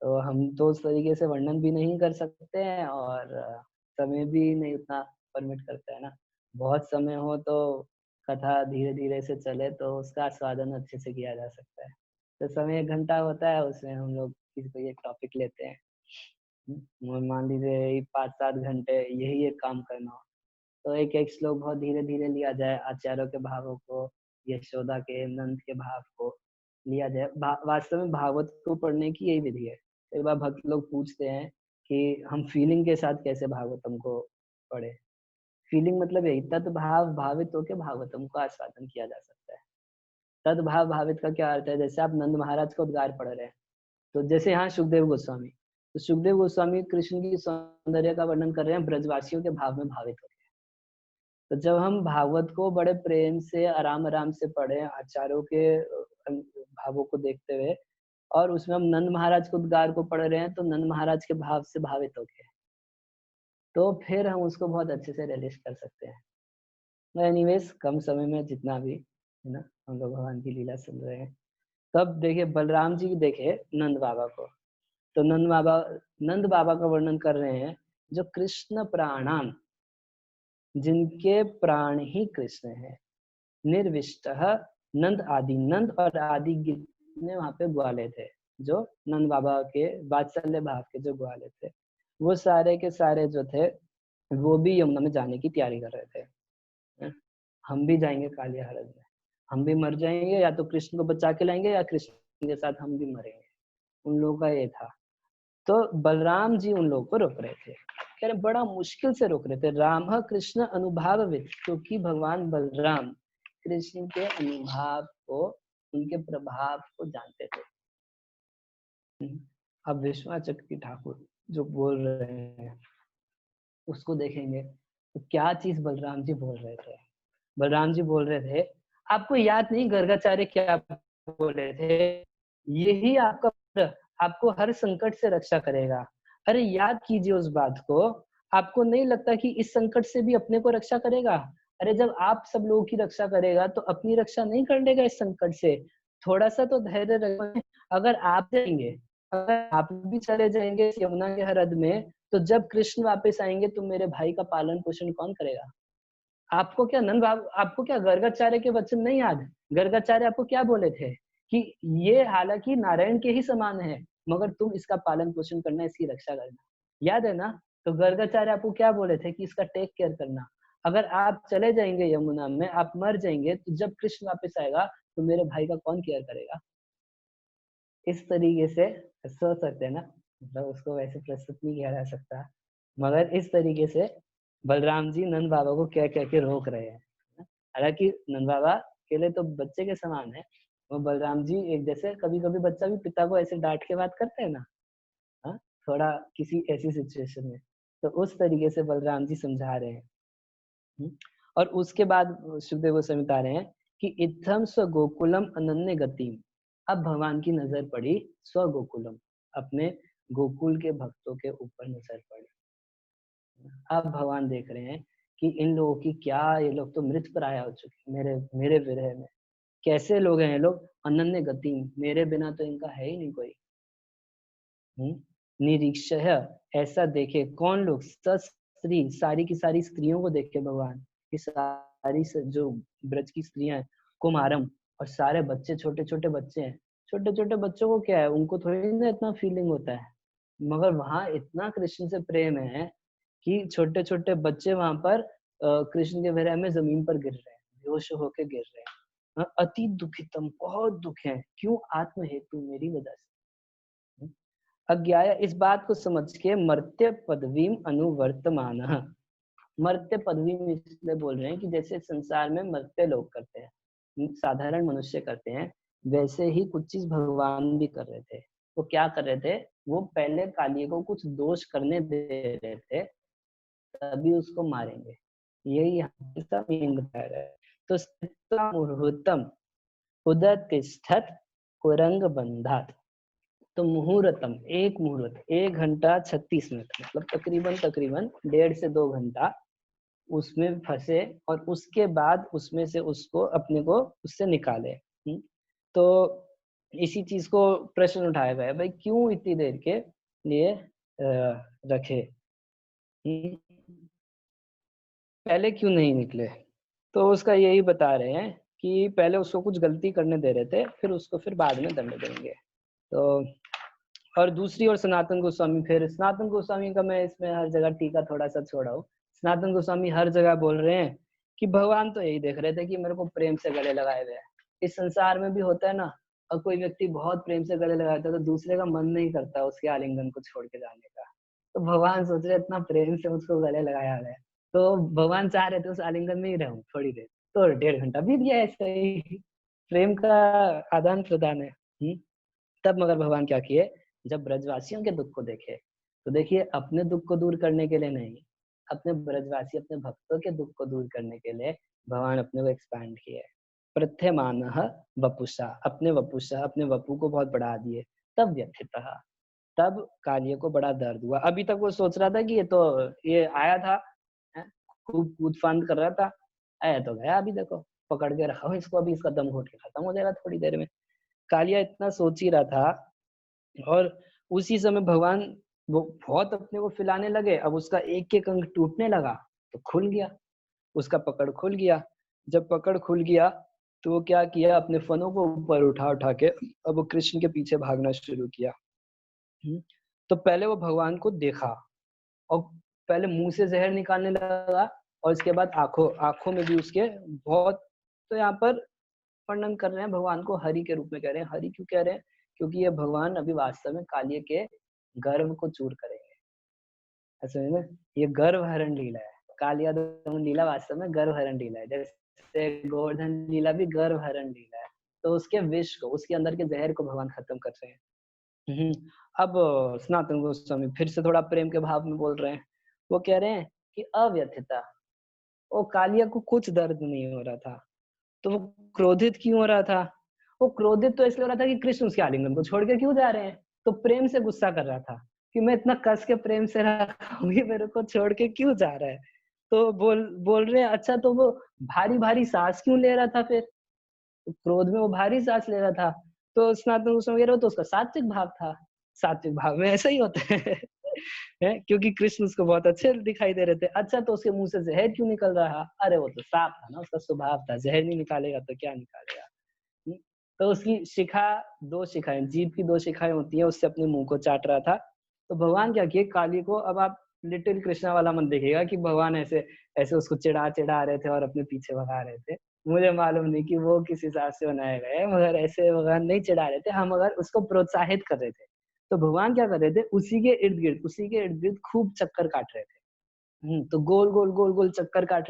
तो हम तो उस तरीके से वर्णन भी नहीं कर सकते हैं और समय भी नहीं उतना परमिट करता है ना। बहुत समय हो तो कथा धीरे-धीरे से चले तो उसका आस्वादन अच्छे से किया जा सकता है। तो समय 1 घंटा होता है, उसमें हम लोग किसी कोई एक टॉपिक लेते हैं। मान लीजिए 5-7 घंटे यही एक काम करना हो, तो एक-एक श्लोक बहुत धीरे-धीरे लिया जाए, आचार्यों के भावों को, यशोदा के, नंद के भाव को लिया जाए। वास्तव में भागवत को पढ़ने की यही विधि है। कई बार भक्त लोग पूछते हैं कि हम फीलिंग के साथ कैसे भागवतम को पढ़ें? फीलिंग मतलब यही तद्भाव भावित होके भागवतम का आस्वादन किया जा सकता है। तद्भाव भावित का क्या अर्थ है? जैसे आप नंद महाराज का उद्गार पढ़ रहे हैं, तो जैसे यहाँ सुखदेव गोस्वामी, तो सुखदेव गोस्वामी कृष्ण की सौंदर्य का वर्णन कर रहे हैं ब्रजवासियों के भाव में भावित होके। तो जब हम भागवत को बड़े प्रेम से आराम-आराम से पढ़ें, आचार्यों के भावों को देखते हुए और उसमें हम नंद महाराज के उद्गार को पढ़ रहे हैं, तो नंद महाराज के भाव से भावित होके, तो फिर हम उसको बहुत अच्छे से रिलीज़ कर सकते हैं। एनीवेज़ कम समय में जितना भी, है ना, हम लोग भगवान की लीला सुन रहे हैं। तब देखिए बलराम जी देखे नंद बाबा को, तो नंद बाबा का वर्णन कर रहे हैं, जो कृष्ण प्राणान, जिनके प्राण ही कृष्ण हैं। निर्विष्टः नंद और आदि ने वहाँ पे ग्वाले थे, जो नंद बाबा के वात्सल्य भाव के जो ग्वाले थे, वो सारे के सारे जो थे, वो भी यमुना में जाने की तैयारी कर रहे थे। हम भी जाएंगे कालिया हरद में, हम भी मर जाएंगे, या तो कृष्ण को बचा के लाएंगे या कृष्ण के साथ हम भी मरेंगे। उन लोगों का ये था। तो बलराम जी उन लोगों को रोक रहे थे, कह रहे बड़ा मुश्किल से रोक रहे थे। राम कृष्ण अनुभावविद, क्योंकि भगवान बलराम कृष्ण के अनुभाव को, उनके प्रभाव को जानते थे। अब विश्वाचक्र ठाकुर जो बोल रहे हैं उसको देखेंगे तो क्या चीज बलराम जी बोल रहे थे। बलराम जी बोल रहे थे, आपको याद नहीं गर्गाचार्य क्या बोले थे, यही आपका आपको हर संकट से रक्षा करेगा। अरे याद कीजिए उस बात को। आपको नहीं लगता कि इस संकट से भी अपने को रक्षा करेगा? अरे जब आप सब लोगों की रक्षा करेगा तो अपनी रक्षा नहीं कर लेगा इस संकट से? थोड़ा सा तो धैर्य रखें। अगर आप जाएंगे, अगर आप भी चले जाएंगे यमुना के हरद में, तो जब कृष्ण वापस आएंगे तो मेरे भाई का पालन पोषण कौन करेगा? आपको क्या आपको क्या गर्गाचार्य के वचन नहीं याद? गर्गाचार्य आपको क्या बोले थे कि ये हालांकि नारायण के ही समान है, मगर तुम इसका पालन पोषण करना, इसकी रक्षा करना। याद है ना? तो गर्गाचार्य आपको क्या बोले थे कि इसका टेक केयर करना। अगर आप चले जाएंगे यमुना में, आप मर जाएंगे, तो जब कृष्ण वापस आएगा तो मेरे भाई का कौन केयर करेगा? इस तरीके से सोच सकते हैं ना, मतलब उसको वैसे प्रस्तुत नहीं किया जा सकता, मगर इस तरीके से बलराम जी नंद बाबा को कह कह के रोक रहे हैं। हालांकि नंद बाबा के लिए तो बच्चे के समान है, वो बलराम जी एक जैसे, कभी कभी बच्चा भी पिता को ऐसे डांट के बात करते हैं ना, हाँ, थोड़ा किसी ऐसी सिचुएशन में, तो उस तरीके से बलराम जी समझा रहे हैं। और उसके बाद सुखदेव गोस्वामी बता रहे हैं कि इत्थम स्व गोकुलम अनन्य गतिम। अब भगवान की नजर पड़ी स्व गोकुलम, अपने गोकुल के भक्तों के ऊपर नजर पड़ी। अब भगवान देख रहे हैं कि इन लोगों की क्या, ये लोग तो मृत प्राय हो चुके मेरे मेरे विरह में। कैसे लोग हैं ये लोग? अनन्य गति, मेरे बिना तो इनका है ही नहीं कोई। निरीक्षय, ऐसा देखे कौन लोग? स्त्री, सारी की सारी स्त्रियों को देखे भगवान, कि सारी जो ब्रज की स्त्रियां हैं, कुमारम, और सारे बच्चे, छोटे छोटे बच्चे हैं। छोटे छोटे बच्चों को क्या है, उनको थोड़ी ना इतना फीलिंग होता है, मगर वहां इतना कृष्ण से प्रेम है कि छोटे छोटे बच्चे वहां पर कृष्ण के विरह में जमीन पर गिर रहे हैं, बेहोश होके गिर रहे हैं। अति दुखितम, बहुत दुख है, क्यों? आत्म हेतु, मेरी वजह से। अज्ञाया, इस बात को समझ के मर्त्य पदवीम अनुवर्तमान, मर्त्य पदवी में इसलिए बोल रहे हैं कि जैसे संसार में मर्त्य लोग करते हैं, साधारण मनुष्य करते हैं, वैसे ही कुछ चीज भगवान भी कर रहे थे। वो क्या कर रहे थे? वो पहले कालिए को कुछ दोष करने दे रहे थे, तभी उसको मारेंगे। यही यहाँ पे मेन बता रहा है। तो स्थित्वा मुहूर्तम उदतिष्ठत कुरंग बंधात। तो मुहूर्तम, एक मुहूर्त, 1 घंटा 36 मिनट, मतलब तकरीबन 1.5 से 2 घंटा उसमें फंसे और उसके बाद उसमें से उसको अपने को उससे निकाले। तो इसी चीज को प्रश्न उठाया गया है, भाई क्यों इतनी देर के लिए रखे, पहले क्यों नहीं निकले? तो उसका यही बता रहे हैं कि पहले उसको कुछ गलती करने दे रहे थे, फिर उसको फिर बाद में दंड देंगे। तो और दूसरी ओर सनातन गोस्वामी, फिर सनातन गोस्वामी का मैं इसमें हर जगह टीका थोड़ा सा छोड़ा हूँ। सनातन गोस्वामी हर जगह बोल रहे हैं कि भगवान तो यही देख रहे थे कि मेरे को प्रेम से गले लगाए हुए हैं। इस संसार में भी होता है ना, और कोई व्यक्ति बहुत प्रेम से गले लगाता है तो दूसरे का मन नहीं करता उसके आलिंगन को छोड़ के जाने का। तो भगवान सोच रहे इतना प्रेम से उसको गले लगाया हुआ है, तो भगवान चाह रहे थे उस आलिंगन में ही रहूं थोड़ी देर, तो 1.5 घंटा बीत गया ऐसे ही। प्रेम का आदान प्रदान है। तब मगर भगवान क्या किए, जब ब्रजवासियों के दुख को देखे, तो देखिए अपने दुख को दूर करने के लिए नहीं, अपने ब्रजवासी अपने भक्तों के दुख को दूर करने के लिए भगवान अपने को एक्सपैंड किए। प्रथ्यमानः वपुषा, अपने वपुषा अपने वपु को बहुत बढ़ा दिए। तब व्यथितः, तब कालिय को बड़ा दर्द हुआ। अभी तक वो सोच रहा था कि ये आया था, खूब कूद फांद कर रहा था, आया तो गया, अभी देखो पकड़ के रखा हूं इसको, अभी इसका दम घुट के खत्म हो जाएगा थोड़ी देर में। कालिया इतना सोच ही रहा था, और उसी समय भगवान वो बहुत अपने को फैलाने लगे। अब उसका एक एक अंग टूटने लगा तो खुल गया, उसका पकड़ खुल गया। जब पकड़ खुल गया तो वो क्या किया, अपने फनों को ऊपर उठा उठा के अब वो कृष्ण के पीछे भागना शुरू किया। तो पहले वो भगवान को देखा और पहले मुंह से जहर निकालने लगा, और इसके बाद आंखों आंखों में भी उसके बहुत। तो यहाँ पर वर्णन कर रहे हैं भगवान को हरि के रूप में कह रहे हैं। हरि क्यों कह रहे हैं? क्योंकि ये भगवान अभी वास्तव में कालिय के गर्व को चूर करेंगे। ऐसा है ना, ये गर्व हरण लीला है। कालिया दमन लीला वास्तव में गर्व हरण लीला है, जैसे गोवर्धन लीला भी गर्व हरण लीला है। तो उसके विष को, उसके अंदर के जहर को भगवान खत्म कर रहे हैं। अब सनातन गोस्वामी फिर से थोड़ा प्रेम के भाव में बोल रहे हैं। वो कह रहे हैं कि अव्यथिता, वो कालिया को कुछ दर्द नहीं हो रहा था, तो वो क्रोधित क्यों हो रहा था? वो क्रोधित तो इसलिए हो रहा था कि कृष्ण उसके आलिंगन को छोड़ के क्यों जा रहे हैं, तो प्रेम से गुस्सा कर रहा था कि मैं इतना कस के प्रेम से रखा हूं, ये मेरे को छोड़ के क्यों जा रहा है। तो बोल बोल रहे हैं, अच्छा तो वो भारी भारी सांस क्यों ले रहा था फिर? तो क्रोध में वो भारी सांस ले रहा था, तो स्नातन गोस्वामी कह रहे हो तो उसका सात्विक भाव था। सात्विक भाव में ऐसा ही होता है है? क्योंकि कृष्ण उसको बहुत अच्छे दिखाई दे रहे थे। अच्छा तो उसके मुंह से जहर क्यों निकल रहा? अरे वो तो साफ था ना, उसका स्वभाव था, जहर नहीं निकालेगा तो क्या निकालेगा। हम्म? तो उसकी शिखा, 2 शिखाएं, जीभ की 2 शिखाएं होती हैं, उससे अपने मुंह को चाट रहा था। तो भगवान क्या किए, काली को, अब आप लिटिल कृष्णा वाला मन देखिएगा कि भगवान ऐसे ऐसे उसको चिढ़ा चिढ़ा रहे थे और अपने पीछे भगा रहे थे। मुझे मालूम नहीं कि वो किस हिसाब से बनाए गए, मगर ऐसे भगवान नहीं चिढ़ा रहे थे, हम मगर उसको प्रोत्साहित कर रहे थे। तो भगवान क्या कर रहे थे, उसी के इर्द गिर्द खूब चक्कर काट रहे थे। तो गोल गोल गोल गोल चक्कर काट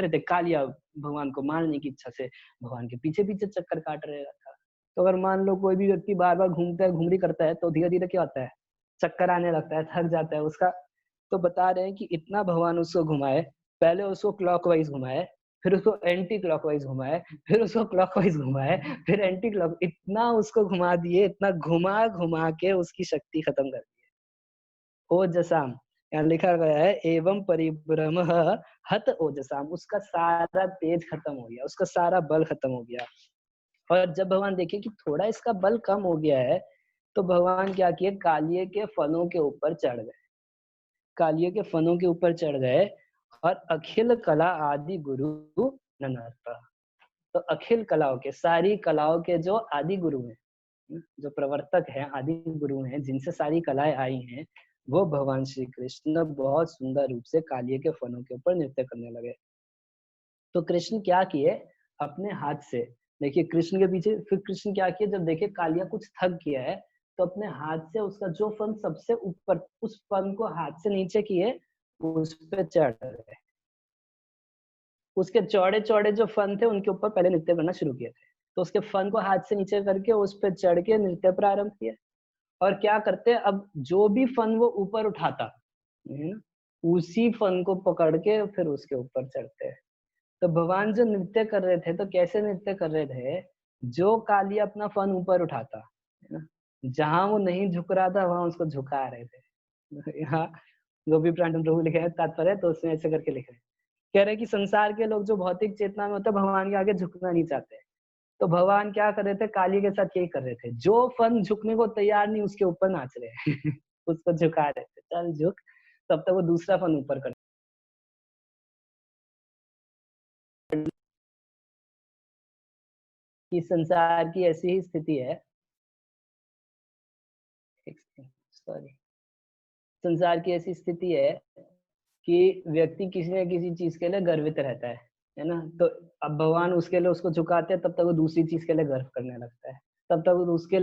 रहे थे। कालिया भगवान को मारने की इच्छा से भगवान के पीछे पीछे चक्कर काट रहा था। तो अगर मान लो कोई भी व्यक्ति बार बार घूमता है, घुमरी करता है, तो धीरे धीरे क्या होता है, चक्कर आने लगता है, थक जाता है उसका। तो बता रहे हैं कि इतना भगवान उसको घुमाए, पहले उसको क्लॉकवाइज घुमाए, फिर उसको एंटी क्लॉकवाइज घुमाए, फिर उसको क्लॉकवाइज घुमाए, फिर एंटी क्लॉक, इतना उसको घुमा दिए, इतना घुमा घुमा के उसकी शक्ति खत्म कर दी। ओजसाम, यहाँ लिखा गया है एवं परिभ्रमः हत ओजसाम, उसका सारा तेज खत्म हो गया, उसका सारा बल खत्म हो गया। और जब भगवान देखे कि थोड़ा इसका बल कम हो गया है, तो भगवान क्या किए, कालिये के फनों के ऊपर चढ़ गए। कालिये के फनों के ऊपर चढ़ गए और अखिल कला आदि गुरु ननर्ता, तो अखिल कलाओं के, सारी कलाओं के जो आदि गुरु हैं, जो प्रवर्तक हैं, आदि गुरु हैं, जिनसे सारी कलाएं आई हैं, वो भगवान श्री कृष्ण बहुत सुंदर रूप से कालिये के फनों के ऊपर नृत्य करने लगे। तो कृष्ण क्या किए, अपने हाथ से, देखिए कृष्ण के पीछे, फिर कृष्ण क्या किए, जब देखे कालिया कुछ थक गया है, तो अपने हाथ से उसका जो फन सबसे ऊपर, उस फन को हाथ से नीचे किए, उस पे चढ़ गए। उसके चौड़े चौड़े जो फन थे उनके ऊपर पहले नृत्य करना शुरू किए थे। तो उसके फन को हाथ से नीचे करके उस पे चढ़ के नृत्य प्रारंभ किया। और क्या करते, अब जो भी फन वो ऊपर उठाता है ना, उसी फन को पकड़ के फिर उसके ऊपर चढ़ते हैं। तो भगवान जो नृत्य कर रहे थे, तो कैसे नृत्य कर रहे थे, जो कालिया अपना फन ऊपर उठाता है ना, जहां वो नहीं झुक रहा था वहां उसको झुका रहे थे। यहाँ गोपी प्रांतन प्रभु लिखे हैं तात्पर्य, तो उसमें ऐसे करके लिख रहे हैं कह रहे हैं कि संसार के लोग जो भौतिक चेतना में होते हैं भगवान के आगे झुकना नहीं चाहते। तो भगवान क्या कर रहे थे, काली के साथ यही कर रहे थे, जो फन झुकने को तैयार नहीं उसके ऊपर नाच रहे हैं उसको झुका रहे थे, चल झुक, तब तक वो दूसरा फन ऊपर कर कि संसार की ऐसी ही स्थिति है। सॉरी, संसार की ऐसी स्थिति है कि व्यक्ति किसी न किसी चीज के लिए गर्वित रहता है ना? तो अब भगवान उसके लिए उसको झुकाते हैं, तब तक वो दूसरी चीज के लिए गर्व करने लगता है, तब तक वो उसके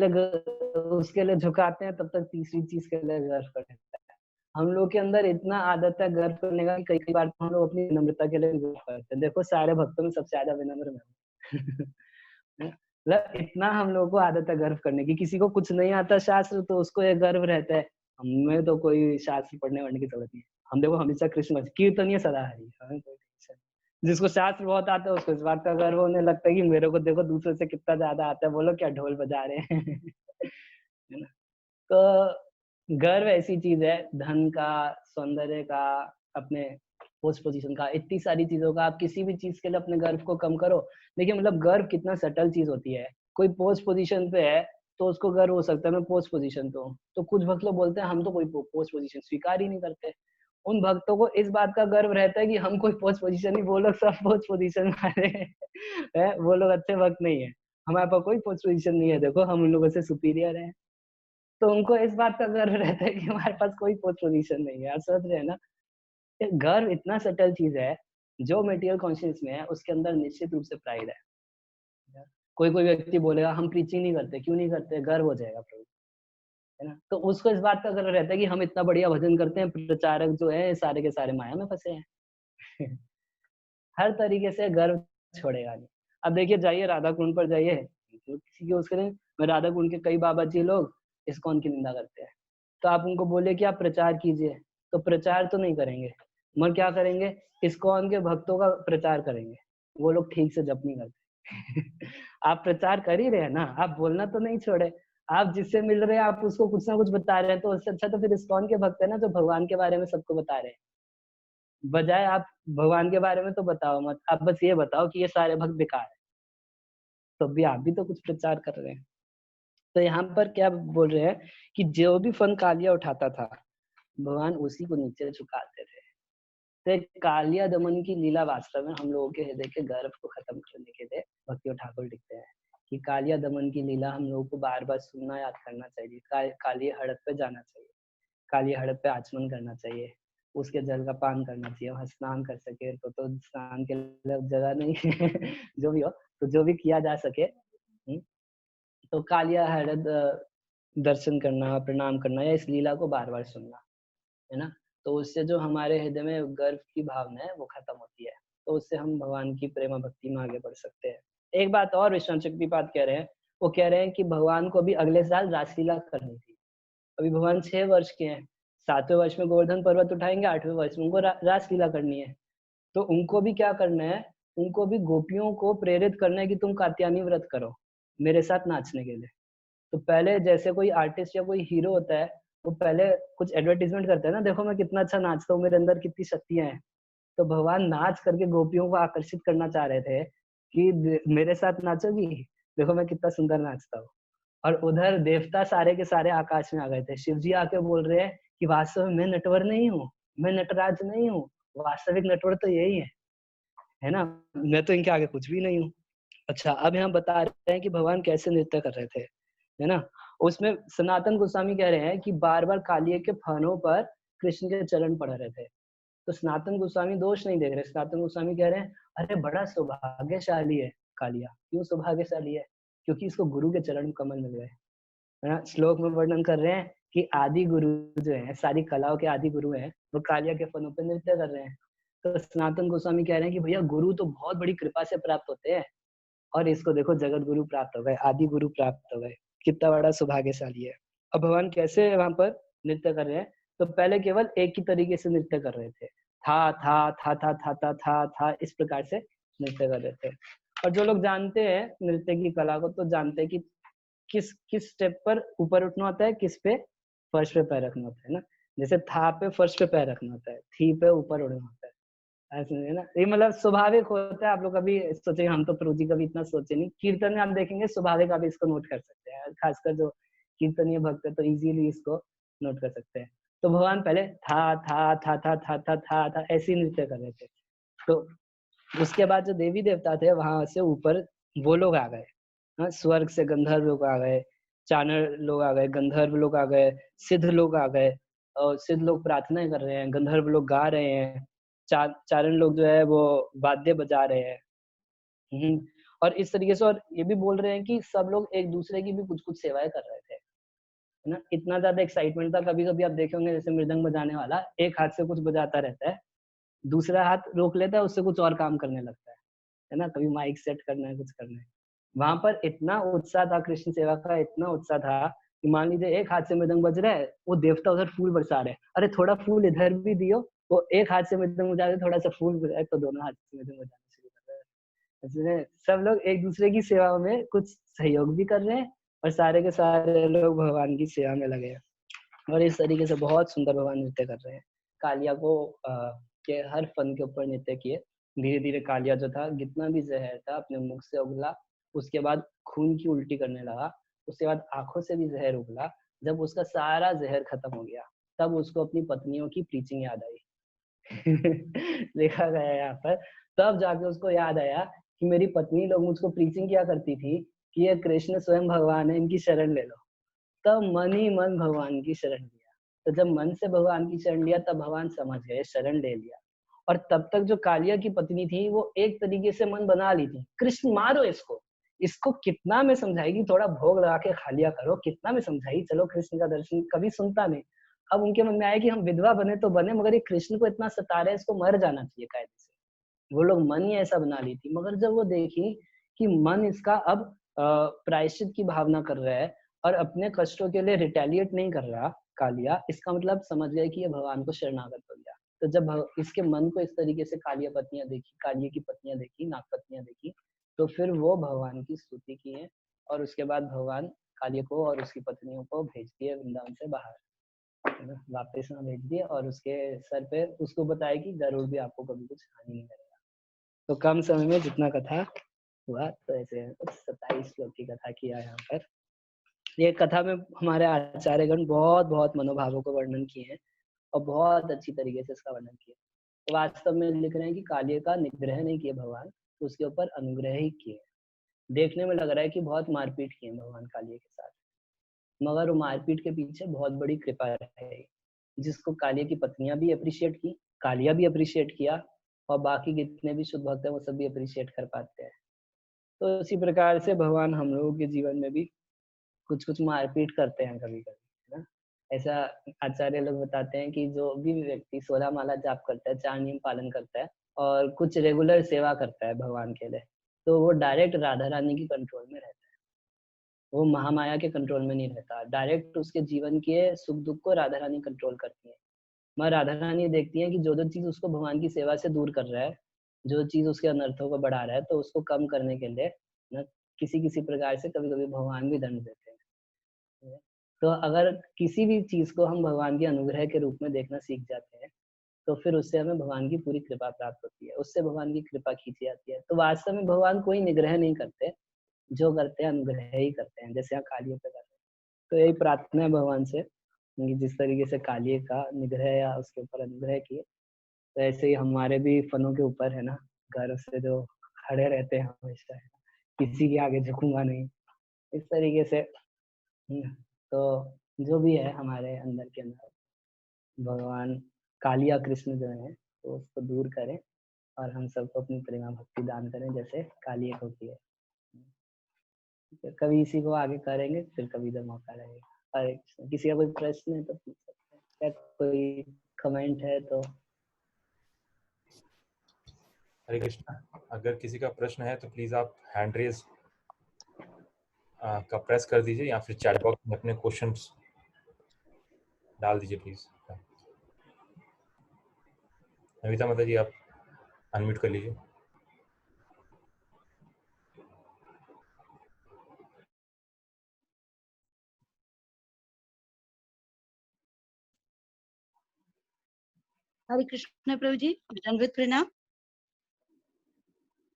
लिए झुकाते हैं, तब तक तीसरी चीज के लिए गर्व करने लगता है। हम लोग के अंदर इतना आदत है गर्व करने का कि कई बार तो हम लोग अपनी विनम्रता के लिए भी गर्व करते हैं। देखो सारे भक्तों में सबसे ज्यादा विनम्र मैं हूँ मतलब इतना हम लोगों को आदत है गर्व करने की। किसी को कुछ नहीं आता शास्त्र तो उसको ये गर्व रहता है, हमें तो कोई शास्त्र पढ़ने वढ़ने की जरूरत नहीं है, हम देखो हमेशा कृष्ण कीर्तनीय सदा हरि, हमें कोई टेंशन नहीं। जिसको शास्त्र बहुत आता है उसको इस बात का गर्व होने लगता है कि मेरे को देखो दूसरों से कितना ज्यादा आता है, बोलो क्या ढोल बजा रहे हैं है ना? तो गर्व ऐसी चीज है, धन का, सौंदर्य का, अपने पोस्ट पोजीशन का, इतनी सारी चीजों का, आप किसी भी चीज के लिए अपने गर्व को कम करो। देखिए मतलब गर्व कितना सटल चीज होती है। कोई पोस्ट पोजीशन पे है तो उसको गर्व हो सकता है मैं पोस्ट पोजीशन पे हूँ, तो कुछ भक्त लोग बोलते हैं हम तो कोई पोस्ट पोजीशन स्वीकार ही नहीं करते। उन भक्तों को इस बात का गर्व रहता है कि हम कोई पोस्ट पोजीशन नहीं, वो लोग सब पोस्ट पोजीशन वाले हैं वो लोग अच्छे भक्त नहीं है, हमारे पास कोई पोस्ट पोजीशन नहीं है, देखो हम उन लोगों से सुपीरियर है। तो उनको इस बात का गर्व रहता है कि हमारे पास कोई पोस्ट पोजीशन नहीं है। आप समझ रहे हैं ना? ये गर्व इतना सटल चीज है, जो मटेरियल कॉन्शियस में है उसके अंदर निश्चित रूप से प्राइड है। कोई कोई व्यक्ति बोलेगा हम प्रीचिंग नहीं करते, क्यों नहीं करते, गर्व हो जाएगा प्रभु, है ना? तो उसको इस बात का गर्व रहता है कि हम इतना बढ़िया भजन करते हैं, प्रचारक जो है सारे के सारे माया में फंसे हैं हर तरीके से गर्व छोड़ेगा नहीं। अब देखिए जाइए राधा कुंड पर जाइए, तो किसी के उसके नहीं, मैं राधा कुंड के कई बाबा जी लोग इस्कॉन की निंदा करते हैं, तो आप उनको बोलिए कि आप प्रचार कीजिए, तो प्रचार तो नहीं करेंगे, मगर क्या करेंगे, इस्कॉन के भक्तों का प्रचार करेंगे। वो लोग ठीक से जप नहीं करते आप प्रचार कर ही रहे हैं ना, आप बोलना तो नहीं छोड़े, आप जिससे मिल रहे हैं आप उसको कुछ ना कुछ बता रहे हैं, तो उससे अच्छा तो फिर इस्कॉन के भक्त है ना जो भगवान के बारे में सबको बता रहे हैं। बजाय आप भगवान के बारे में तो बताओ मत, आप बस ये बताओ कि ये सारे भक्त बेकार है, तो भी आप भी तो कुछ प्रचार कर रहे हैं। तो यहाँ पर क्या बोल रहे हैं कि जो भी फन कालिया उठाता था भगवान उसी को नीचे झुकाते थे। तो एक कालिया दमन की लीला वास्तव में हम लोगों के हृदय के गर्व को खत्म करने के लिए भक्ति ठाकुर लिखते हैं कि कालिया दमन की लीला हम लोगों को बार बार सुनना याद करना चाहिए। कालिया हड़प पे जाना चाहिए, कालिया हड़प पे आचमन करना चाहिए, उसके जल का पान करना चाहिए, वहाँ स्नान कर सके तो स्नान के लिए जगह नहीं है जो भी हो, तो जो भी किया जा सके, तो कालिया हरद दर्शन करना, प्रणाम करना या इस लीला को बार-बार सुनना, है ना? तो उससे जो हमारे हृदय में गर्व की भावना है वो खत्म होती है। तो उससे हम भगवान की प्रेम भक्ति में आगे बढ़ सकते हैं। एक बात और विश्वनाथ शक्तिपाद कह रहे हैं, वो कह रहे हैं कि भगवान को अभी अगले साल रासलीला करनी थी। अभी भगवान 6 वर्ष के हैं, 7वें वर्ष में गोवर्धन पर्वत उठाएँगे, 8वें वर्ष में उनको रासलीला करनी है। तो उनको भी क्या करना है, उनको भी गोपियों को प्रेरित करना है कि तुम कात्यायनी व्रत करो, मेरे साथ नाचने के लिए। तो पहले जैसे कोई आर्टिस्ट या कोई हीरो होता है, वो पहले कुछ एडवर्टाइज़मेंट करता है ना, देखो मैं कितना अच्छा नाचता हूँ, मेरे अंदर कितनी शक्तियाँ हैं। तो भगवान नाच करके गोपियों को आकर्षित करना चाह रहे थे कि मेरे साथ नाचोगी, देखो मैं कितना सुंदर नाचता हूँ। और उधर देवता सारे के सारे आकाश में आ गए थे। शिव जी आके बोल रहे हैं कि वास्तव में मैं नटवर नहीं हूँ, मैं नटराज नहीं हूँ, वास्तविक नटवर तो यही है ना? मैं तो इनके आगे कुछ भी नहीं हूँ। अच्छा, अब यहाँ बता रहे हैं कि भगवान कैसे नृत्य कर रहे थे, है ना? उसमें सनातन गोस्वामी कह रहे हैं कि बार-बार कालिये के फनों पर कृष्ण के चरण पड़ रहे थे। तो सनातन गोस्वामी दोष नहीं देख रहे, सनातन गोस्वामी कह रहे हैं, अरे बड़ा सौभाग्यशाली है कालिया। क्यों सौभाग्यशाली है? क्योंकि इसको गुरु के चरण कमल मिल गए। है ना? श्लोक में वर्णन कर रहे हैं कि आदि गुरु जो हैं, सारी कलाओं के आदि गुरु हैं, वो कालिया के फनों पे नृत्य कर रहे हैं। तो सनातन गोस्वामी कह रहे हैं कि भैया गुरु तो बहुत बड़ी कृपा से प्राप्त होते हैं और इसको देखो जगत गुरु प्राप्त हो गए, आदि गुरु प्राप्त हो गए, कितना बड़ा सौभाग्यशाली है। अब भगवान कैसे वहाँ पर नृत्य कर रहे हैं, तो पहले केवल एक ही तरीके से नृत्य कर रहे थे, था इस प्रकार से नृत्य कर रहे थे। और जो लोग जानते हैं नृत्य की कला को, तो जानते हैं कि किस किस स्टेप पर ऊपर उठना होता है, किस पे फर्श पे पैर रखना होता है ना। जैसे था पे फर्श पे पैर रखना होता है, थी पे ऊपर उड़ना होता है। ऐसे है ना, ये मतलब स्वाभाविक होता है। आप लोग कभी सोचे, हम तो प्रभु जी कभी इतना सोचे नहीं। कीर्तन में आप देखेंगे स्वाभाविक, आप इसको नोट कर सकते हैं, खासकर जो कीर्तनीय भक्त है तो इजीली इसको नोट कर सकते हैं। तो भगवान पहले था ऐसे ही नृत्य कर रहे थे। तो उसके बाद जो देवी देवता थे वहां से ऊपर वो लोग आ गए, हाँ, स्वर्ग से गंधर्व लोग आ गए, चानर लोग आ गए, गंधर्व लोग आ गए, सिद्ध लोग आ गए। और सिद्ध लोग प्रार्थनाएं कर रहे हैं, गंधर्व लोग गा रहे हैं, चारण लोग जो है वो वाद्य बजा रहे हैं। और इस तरीके से, और ये भी बोल रहे हैं कि सब लोग एक दूसरे की भी कुछ कुछ सेवाएं कर रहे थे, है ना। इतना ज्यादा एक्साइटमेंट था। कभी कभी आप देखे होंगे जैसे मृदंग बजाने वाला एक हाथ से कुछ बजाता रहता है, दूसरा हाथ रोक लेता है, उससे कुछ और काम करने लगता है ना। कभी माइक सेट करना है, कुछ करना है। वहां पर इतना उत्साह था कृष्ण सेवा का, इतना उत्साह था कि मान लीजिए एक हाथ से मृदंग बज रहा है, वो देवता उधर फूल बरसा रहे हैं, अरे थोड़ा फूल इधर भी दियो। वो एक हाथ से मृदंग बजा रहे, थोड़ा सा फूल बजाए, तो दोनों हाथ से मृदंग बजाना शुरू कर रहे हैं। सब लोग एक दूसरे की सेवा में कुछ सहयोग भी कर रहे हैं, और सारे के सारे लोग भगवान की सेवा में लगे हैं। और इस तरीके से बहुत सुंदर भगवान नृत्य कर रहे हैं। कालिया को के हर फन के ऊपर नृत्य किए। धीरे धीरे कालिया जो था, जितना भी जहर था अपने मुख से उगला, उसके बाद खून की उल्टी करने लगा, उसके बाद आंखों से भी जहर उगला। जब उसका सारा जहर खत्म हो गया, तब उसको अपनी पत्नियों की प्रीचिंग याद आई। देखा गया है यहाँ पर। तब जाके उसको याद आया कि मेरी पत्नी लोग मुझको प्रीचिंग किया करती थी कि ये कृष्ण स्वयं भगवान है, इनकी शरण ले लो। तब मन ही मन भगवान की शरण लिया। तो जब मन से भगवान की शरण लिया, तब भगवान समझ गए, शरण ले लिया। और तब तक जो कालिया की पत्नी थी, वो एक तरीके से मन बना ली थी, कृष्ण मारो इसको, इसको कितना में समझाएगी, थोड़ा भोग लगा के खा लिया करो, कितना में समझाएगी, चलो कृष्ण का दर्शन। कभी सुनता नहीं। अब उनके मन में आया कि हम विधवा बने तो बने, मगर ये कृष्ण को इतना सता रहे, इसको मर जाना चाहिए कायदे से। वो लोग मन ही ऐसा बना ली थी। मगर जब वो देखी कि मन इसका अब प्रायश्चित की भावना कर रहा है, और अपने कष्टों के लिए रिटेलिएट नहीं कर रहा कालिया, इसका मतलब समझ गए कि ये भगवान को शरणागत हो गया। तो जब इसके मन को इस तरीके से कालिया पत्नियां देखी, कालिया की पत्नियां देखी, नाग पत्नियां देखी, तो फिर वो भगवान की स्तुति की है। और उसके बाद भगवान कालिया को और उसकी पत्नियों को भेज दिए वृंदावन से बाहर, है ना, वापस ना भेज दिए। और उसके सर पे उसको बताया कि गरुड़ भी आपको कभी कुछ हानि नहीं करेगा। तो कम समय में जितना कथा हुआ, तो ऐसे 27 श्लोक की कथा किया यहाँ पर। ये कथा में हमारे आचार्यगण बहुत बहुत मनोभावों को वर्णन किए हैं, और बहुत अच्छी तरीके से इसका वर्णन किया। तो वास्तव में लिख रहे हैं कि कालिया का निग्रह नहीं किए भगवान, तो उसके ऊपर अनुग्रह ही किए। देखने में लग रहा है कि बहुत मारपीट किए भगवान कालिया के साथ, मगर वो मारपीट के पीछे बहुत बड़ी कृपा है, जिसको कालिया की पत्नियां भी अप्रिशिएट की, कालिया भी अप्रिशिएट किया, और बाकी जितने भी शुद्ध भक्त हैं वो सब भी अप्रिशिएट कर पाते हैं। तो इसी प्रकार से भगवान हम लोगों के जीवन में भी कुछ कुछ मारपीट करते हैं कभी कभी, है ना। ऐसा आचार्य लोग बताते हैं कि जो भी व्यक्ति 16 माला जाप करता है, 4 नियम पालन करता है, और कुछ रेगुलर सेवा करता है भगवान के लिए, तो वो डायरेक्ट राधा रानी की कंट्रोल में रहता है। वो महामाया के कंट्रोल में नहीं रहता। डायरेक्ट उसके जीवन के सुख दुख को राधा रानी कंट्रोल करती है। मैं राधा रानी देखती है कि जो जो चीज उसको भगवान की सेवा से दूर कर रहा है, जो चीज उसके अनर्थों को बढ़ा रहा है, तो उसको कम करने के लिए ना किसी किसी प्रकार से कभी कभी भगवान भी दंड देते हैं। तो अगर किसी भी चीज को हम भगवान के अनुग्रह के रूप में देखना सीख जाते हैं, तो फिर उससे हमें भगवान की पूरी कृपा प्राप्त होती है, उससे भगवान की कृपा खींची जाती है। तो वास्तव में भगवान कोई निग्रह नहीं करते, जो करते हैं अनुग्रह ही करते हैं, जैसे यहाँ कालियों पे कर रहे हैं। तो यही प्रार्थना है भगवान से कि जिस तरीके से कालिए का निग्रह या उसके ऊपर अनुग्रह किए, तो ऐसे ही हमारे भी फनों के ऊपर, है ना, गर्व से जो खड़े रहते हैं हमेशा, है ना, किसी के आगे झुकूंगा नहीं, इस तरीके से। तो जो भी है हमारे अंदर के अंदर, भगवान कालिया कृष्ण जो है, तो उसको दूर करें, और हम सबको अपनी प्रेमा भक्ति दान करें, जैसे कालिया को किए। कभी इसी को आगे करेंगे, फिर कभी जब मौका रहेगा। हरे कृष्ण। किसी का कोई प्रश्न है तो पूछ सकते हैं, या कोई कमेंट है तो। हरे कृष्णा। अगर किसी का प्रश्न है तो प्लीज आप हैंड रेज का प्रेस कर दीजिए, या फिर चैट बॉक्स में अपने क्वेश्चंस डाल दीजिए प्लीज। नविता माता जी, आप अनम्यूट कर लीजिए। हरे कृष्ण प्रभु जी, दंडवत प्रणाम।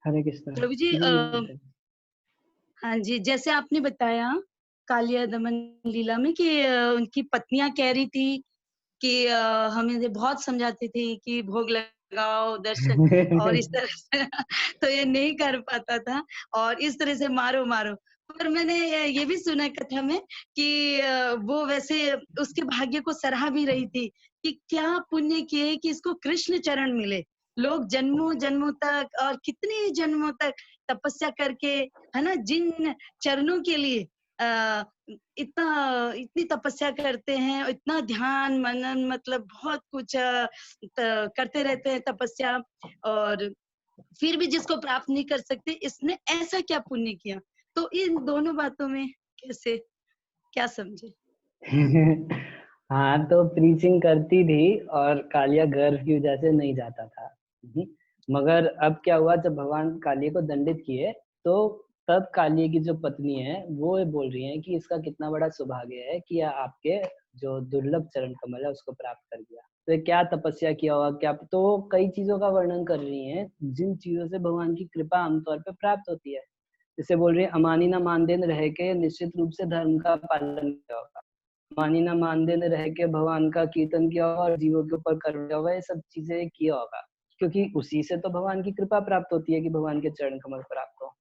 हरे कृष्ण। प्रभु जी हाँ जी, जैसे आपने बताया कालिया दमन लीला में कि उनकी पत्नियां कह रही थी कि हमें बहुत समझाती थी कि भोग लगाओ, दर्शन और इस तरह से तो ये नहीं कर पाता था और इस तरह से मारो मारो। पर मैंने ये भी सुना कथा में कि वो वैसे उसके भाग्य को सराहा भी रही थी कि क्या पुण्य किए कि इसको कृष्ण चरण मिले। लोग जन्मों जन्मों तक और कितने जन्मों तक तपस्या करके, है ना, जिन चरणों के लिए इतनी तपस्या करते हैं, इतना ध्यान मनन, मतलब बहुत कुछ करते रहते हैं तपस्या, और फिर भी जिसको प्राप्त नहीं कर सकते, इसने ऐसा क्या पुण्य किया? तो इन दोनों बातों में कैसे, क्या समझे? हाँ, तो प्रीचिंग करती थी और कालिया गर्व की वजह से नहीं जाता था। मगर अब क्या हुआ, जब भगवान कालिया को दंडित किए तो तब कालिया की जो पत्नी है वो ये बोल रही है कि इसका कितना बड़ा सौभाग्य है कि यह आपके जो दुर्लभ चरण कमल है उसको प्राप्त कर दिया। तो ये क्या तपस्या किया होगा, क्या, तो कई चीजों का वर्णन कर रही हैं जिन चीजों से भगवान की कृपा आमतौर पे प्राप्त होती है। जैसे बोल रही है, अमानी ना मानदेन रह के निश्चित रूप से धर्म का पालन किया होगा, मानी ना मानदेन रह के भगवान का कीर्तन किया होगा और जीवों के ऊपर कर दिया होगा, ये सब चीजें किया होगा, क्योंकि उसी से तो भगवान की कृपा प्राप्त होती है कि भगवान के चरण कमल प्राप्त हो।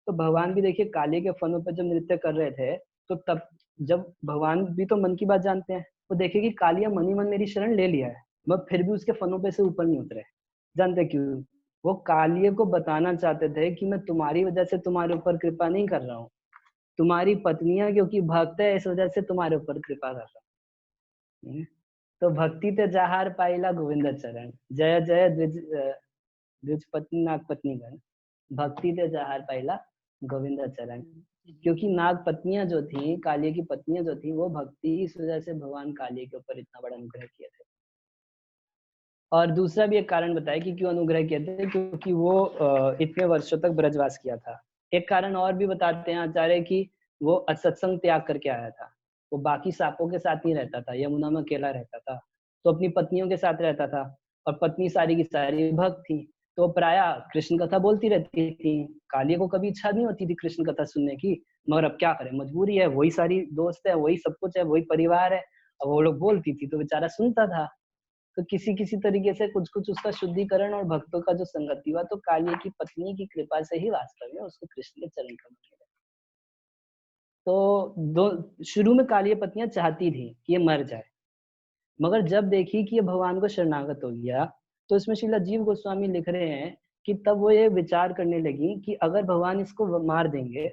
तो भगवान भी देखिए काली के फनों पर जब नृत्य कर रहे थे तो तब जब भगवान भी तो मन की बात जानते हैं, वो देखे कि कालिया मनी मन मेरी शरण ले लिया है, मगर फिर भी उसके फनों पे से ऊपर नहीं उतरे। जानते क्यों? वो कालिया को बताना चाहते थे कि मैं तुम्हारी वजह से तुम्हारे ऊपर कृपा नहीं कर रहा हूँ, तुम्हारी पत्नियां क्योंकि भक्त है इस वजह से तुम्हारे ऊपर कृपा कर रहा हूँ। तो भक्ति ते जहार पाइला गोविंद चरण, जय जय द्विज पत्नी नाग पत्नी गण, भक्ति ते जहार पाइला गोविंद चरण। क्योंकि नाग पत्नियां जो थी, कालिया की पत्नियां जो थी, वो भक्ति इस वजह से भगवान कालिया के ऊपर इतना बड़ा अनुग्रह किए थे। और दूसरा भी एक कारण बताया कि क्यों अनुग्रह किए थे, क्योंकि वो इतने वर्षों तक ब्रजवास किया था। एक कारण और भी बताते हैं आचार्य कि वो असत्संग त्याग करके आया था, वो बाकी सांपों के साथ नहीं रहता था, यमुना में अकेला रहता था, तो अपनी पत्नियों के साथ रहता था और पत्नी सारी की सारी भक्त थी, तो प्राय कृष्ण कथा बोलती रहती थी। कालिया को कभी इच्छा नहीं होती थी कृष्ण कथा सुनने की, मगर अब क्या करें, मजबूरी है, वही सारी दोस्त है, वही सब कुछ है, वही परिवार है, अब वो लोग बोलती थी तो बेचारा सुनता था। तो किसी किसी तरीके से कुछ कुछ उसका शुद्धिकरण और भक्तों का जो संगति हुआ, तो कालिया की पत्नी की कृपा से ही वास्तव में उसको कृष्ण के चरण कमल मिले। तो दो शुरू में कालिया पत्नियां चाहती थी कि ये मर जाए, मगर जब देखी कि ये भगवान को शरणागत हो गया, तो इसमें श्रीला जीव गोस्वामी लिख रहे हैं कि तब वो ये विचार करने लगी कि अगर भगवान इसको मार देंगे,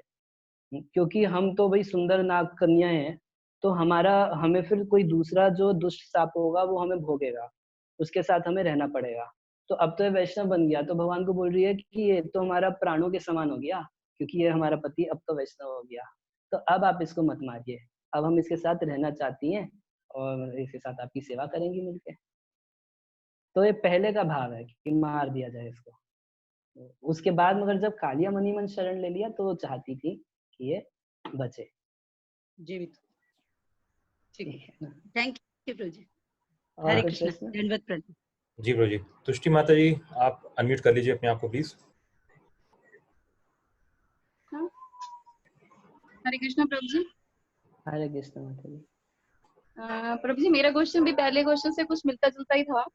क्योंकि हम तो भाई सुंदर नाग कन्या हैं, तो हमें फिर कोई दूसरा जो दुष्ट साप होगा वो हमें भोगेगा, उसके साथ हमें रहना पड़ेगा। तो अब तो ये वैष्णव बन गया, तो भगवान को बोल रही है कि ये तो हमारा प्राणों के समान हो गया, क्योंकि ये हमारा पति अब तो वैष्णव हो गया, तो अब आप इसको मत मारिए, अब हम इसके साथ रहना चाहती हैं और इसके साथ आपकी सेवा करेंगी मिलके। तो ये पहले का भाव है कि मार दिया जाए इसको। उसके बाद मगर जब कालिया मनी मन शरण ले लिया तो वो चाहती थी कि ये बचे। जीवित। ठीक ठीक है ना? थैंक यू प्रभु जी। और हरे कोई कृष्ण, प्रश्न? दंडवत प्रणाम। जी प्रभु जी। तुष्टि माता जी, आप अनम्यूट कर लीजिए अपने आप को प्लीज। हरे कृष्ण प्रभु जी। हरे कृष्ण माता जी। प्रभु जी, मेरा क्वेश्चन भी पहले क्वेश्चन से कुछ मिलता जुलता ही था।